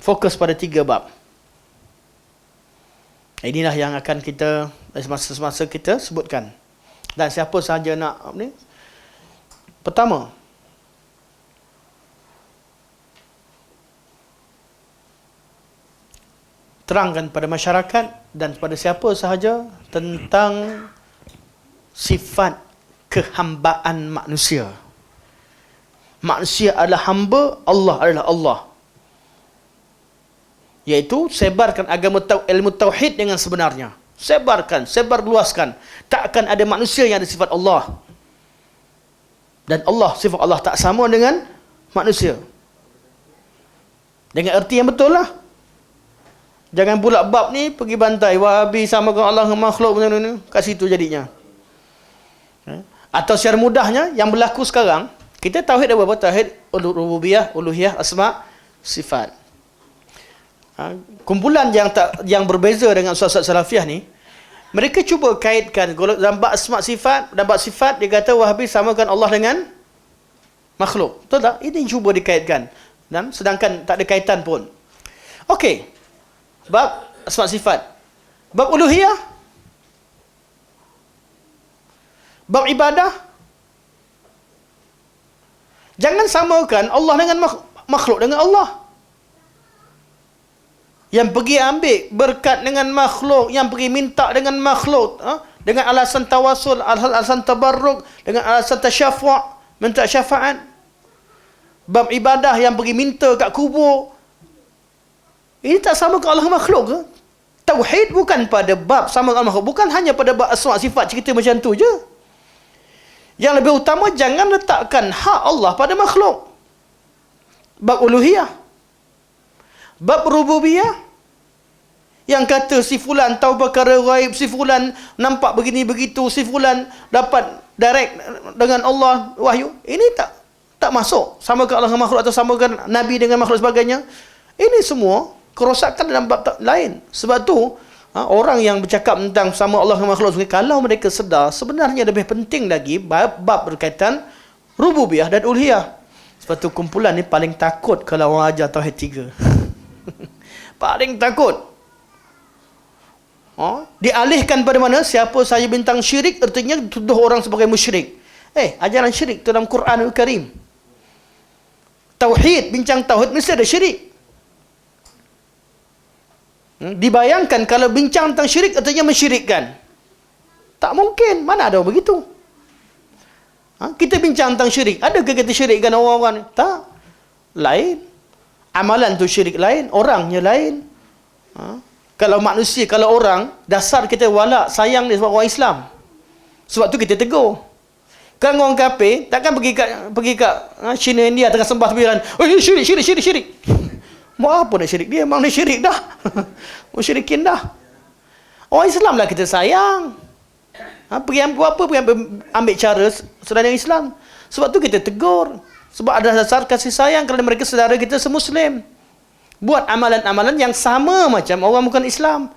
fokus pada 3 bab. Inilah yang akan kita semasa kita sebutkan. Dan siapa sahaja nak ni. Pertama, terangkan pada masyarakat dan pada siapa sahaja tentang sifat kehambaan manusia. Manusia adalah hamba, Allah adalah Allah. Iaitu sebarkan agama ilmu tauhid dengan sebenarnya. Sebarkan, sebarluaskan. Takkan ada manusia yang ada sifat Allah. Dan Allah, sifat Allah tak sama dengan manusia. Dengan erti yang betul lah. Jangan pula bab ni pergi bantai Wahabi samakan Allah dengan makhluk, kat situ jadinya. Atau secara mudahnya yang berlaku sekarang, kita tauhid ada berapa? Tauhid rububiyah, uluhiyah, asma, sifat. Kumpulan yang berbeza dengan ustaz-ustaz salafiyah ni, mereka cuba kaitkan dalam bab asma sifat, dalam bab sifat dia kata Wahabi samakan Allah dengan makhluk. Betul tak? Ini cuba dikaitkan. Dan sedangkan tak ada kaitan pun. Okey. Bab asma sifat. Bab uluhiyah. Bab ibadah. Jangan samakan Allah dengan makhluk dengan Allah. Yang pergi ambil berkat dengan makhluk, yang pergi minta dengan makhluk, dengan alasan tawasul, alasan tabarruk, dengan alasan tasyafu', minta syafaat. Bab ibadah yang pergi minta kat kubur. Ini tak sama ke Allah makhluk ke? Tauhid bukan pada bab sama dengan makhluk, bukan hanya pada bab asma sifat cerita macam tu je. Yang lebih utama, jangan letakkan hak Allah pada makhluk. Bab uluhiyah, bab rububiyah, yang kata si fulan tahu perkara ghaib, si fulan nampak begini begitu, si fulan dapat direct dengan Allah wahyu. Ini tak masuk. Sama ke Allah dengan makhluk atau sama ke Nabi dengan makhluk sebagainya. Ini semua kerosakan dalam bab lain. Sebab tu orang yang bercakap tentang sama Allah dengan makhluk, kalau mereka sedar, sebenarnya lebih penting lagi bab berkaitan rububiyah dan uluhiyah. Sebab tu kumpulan ni paling takut kalau orang ajar tauhid 3. Paling takut. Dialihkan pada mana? Siapa saja bintang syirik, artinya tuduh orang sebagai musyrik. Ajaran syirik dalam Quranul Karim. Tauhid, bincang tauhid mesti ada syirik. Dibayangkan kalau bincang tentang syirik artinya mensyirikkan. Tak mungkin, mana ada begitu. Kita bincang tentang syirik, adakah kita syirikkan orang-orang? Tak. Lain. Amalan tu syirik lain, orangnya lain. Kalau manusia, kalau orang, dasar kita walak, sayang dia sebab orang Islam. Sebab tu kita tegur. Kan orang kafir, takkan pergi kat China, India, tengah sembah tebiran, syirik. Mau apa nak syirik dia? Memang dia syirik dah. Musyrikin dah. Orang Islam lah kita sayang. Pergi ambil cara saudara yang Islam. Sebab tu kita tegur. Sebab ada dasar kasih sayang kerana mereka saudara kita semuslim. Buat amalan-amalan yang sama macam orang bukan Islam.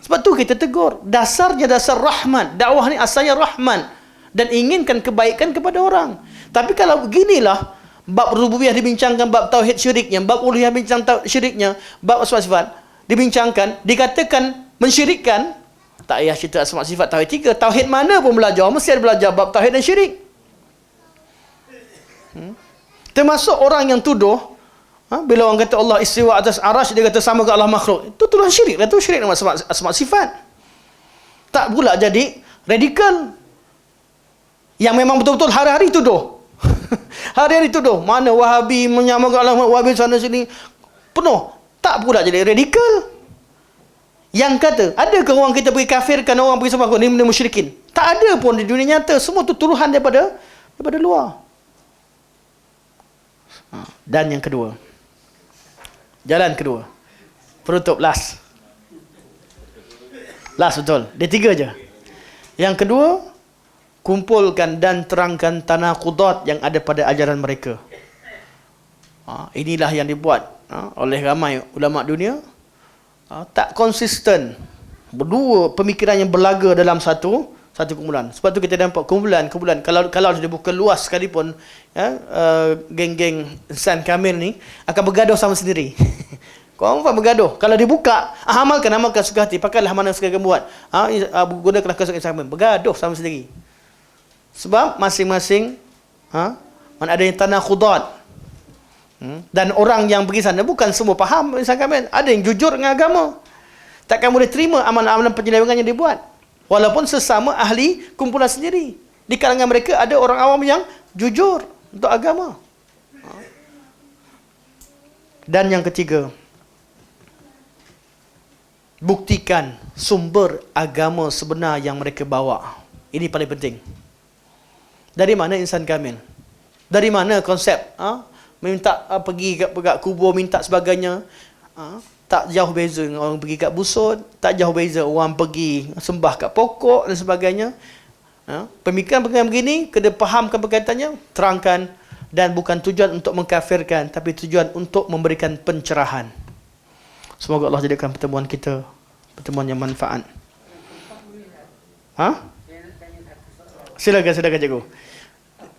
Sebab tu kita tegur. Dasarnya dasar rahmat. Dakwah ni asalnya rahmat. Dan inginkan kebaikan kepada orang. Tapi kalau beginilah, bab rububiyah dibincangkan, bab tauhid syiriknya, bab uluhiyah bincang syiriknya, bab asma sifat dibincangkan, dikatakan mensyirikkan, tak payah cerita asma sifat tauhid 3. Tauhid mana pun belajar, mesti ada belajar bab tauhid dan syirik. Termasuk orang yang tuduh, bila orang kata Allah istiwa atas arash, dia kata sama ke Allah makhluk. Itu tuduhan syirik lah, tu syirik nama asma sifat. Tak pula jadi radikal. Yang memang betul-betul hari-hari tuduh. Hari-hari tuduh. Mana Wahabi menyamakan Allah, Wahabi sana sini. Penuh. Tak pula jadi radikal. Yang kata, adakah orang kita pergi kafirkan orang pergi sembah ni benda musyrikin? Tak ada pun di dunia nyata. Semua tu tuduhan daripada luar. Dan yang kedua. Jalan kedua. Penutup, last. Last betul. Dia 3 je. Yang kedua, kumpulkan dan terangkan tanaqudat yang ada pada ajaran mereka. Inilah yang dibuat oleh ramai ulama dunia. Tak konsisten. Berdua pemikiran yang berlaga dalam satu kumpulan. Sebab tu kita nampak kumpulan. Kalau dia buka luas sekalipun, geng-geng insan kamil ni akan bergaduh sama sendiri. Korang bergaduh. Kalau dibuka, amalkan suka hati. Pakailah mana sekali buat. Gunakanlah kesukaan sama. Bergaduh sama sendiri. Sebab masing-masing mana ada yang tanaqudat. Dan orang yang pergi sana bukan semua faham insan kamil. Ada yang jujur dengan agama. Takkan boleh terima amalan-amalan penyelewengan yang dibuat. Walaupun sesama ahli kumpulan sendiri. Di kalangan mereka ada orang awam yang jujur untuk agama. Dan yang ketiga, buktikan sumber agama sebenar yang mereka bawa. Ini paling penting. Dari mana insan kamil? Dari mana konsep minta pergi kat kubur minta sebagainya? Tak jauh beza dengan orang pergi kat busut, tak jauh beza orang pergi sembah kat pokok dan sebagainya. Pemikiran-pemikiran begini kena fahamkan berkaitannya, terangkan, dan bukan tujuan untuk mengkafirkan, tapi tujuan untuk memberikan pencerahan. Semoga Allah jadikan pertemuan kita pertemuan yang manfaat. Silakan cikgu.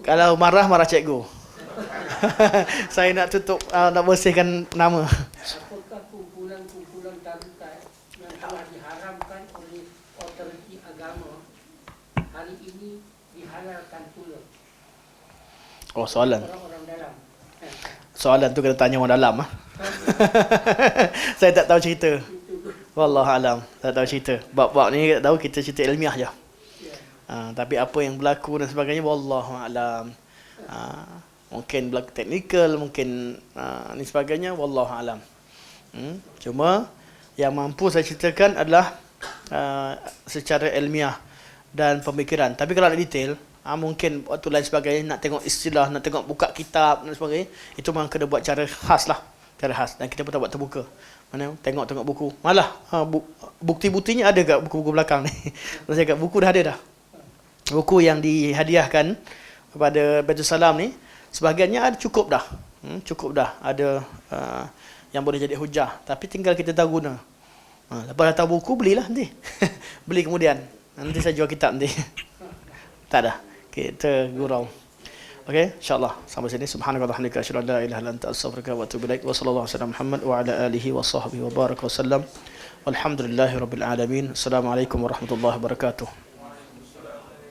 Kalau marah cikgu. Saya nak tutup, nak bersihkan nama.
Apakah kumpulan-kumpulan tarekat yang telah diharamkan oleh otoriti agama hari ini dihalalkan pula?
Oh, soalan.
Orang-orang dalam.
Soalan tu kena tanya orang dalam. Saya tak tahu cerita. Wallahualam, tak tahu cerita. Bab-bab ni tak tahu, kita cerita ilmiah je. Tapi apa yang berlaku dan sebagainya, wallahualam. Mungkin berlaku teknikal, mungkin ni sebagainya, wallahualam. Cuma yang mampu saya ceritakan adalah secara ilmiah dan pemikiran. Tapi kalau nak detail, mungkin waktu lain sebagainya, nak tengok istilah, nak tengok buka kitab dan sebagainya, itu memang kena buat cara khas lah. Cara khas. Dan kita pun tak buat terbuka. Mana tengok buku. Malah bukti-buktinya ada kat buku-buku belakang ni. Saya kat buku dah ada dah. Buku yang dihadiahkan kepada Baitul Salam ni, sebahagiannya ada cukup dah. Cukup dah. Ada yang boleh jadi hujah. Tapi tinggal kita tahu guna. Lepas dah tahu buku, belilah nanti. Beli kemudian. Nanti saya jual kitab nanti. Tak dah. Kita gurau. Okey, insya-Allah sampai sini. Subhanallah walhamdulillah, asyhadu an la ilaha illa anta, astaghfiruka wa atubu ilaik. Wa sallallahu alaihi wasallam Muhammad wa ala alihi wa sahbihi wa baraka wasallam. Walhamdulillahirabbil alamin. Assalamualaikum warahmatullahi wabarakatuh.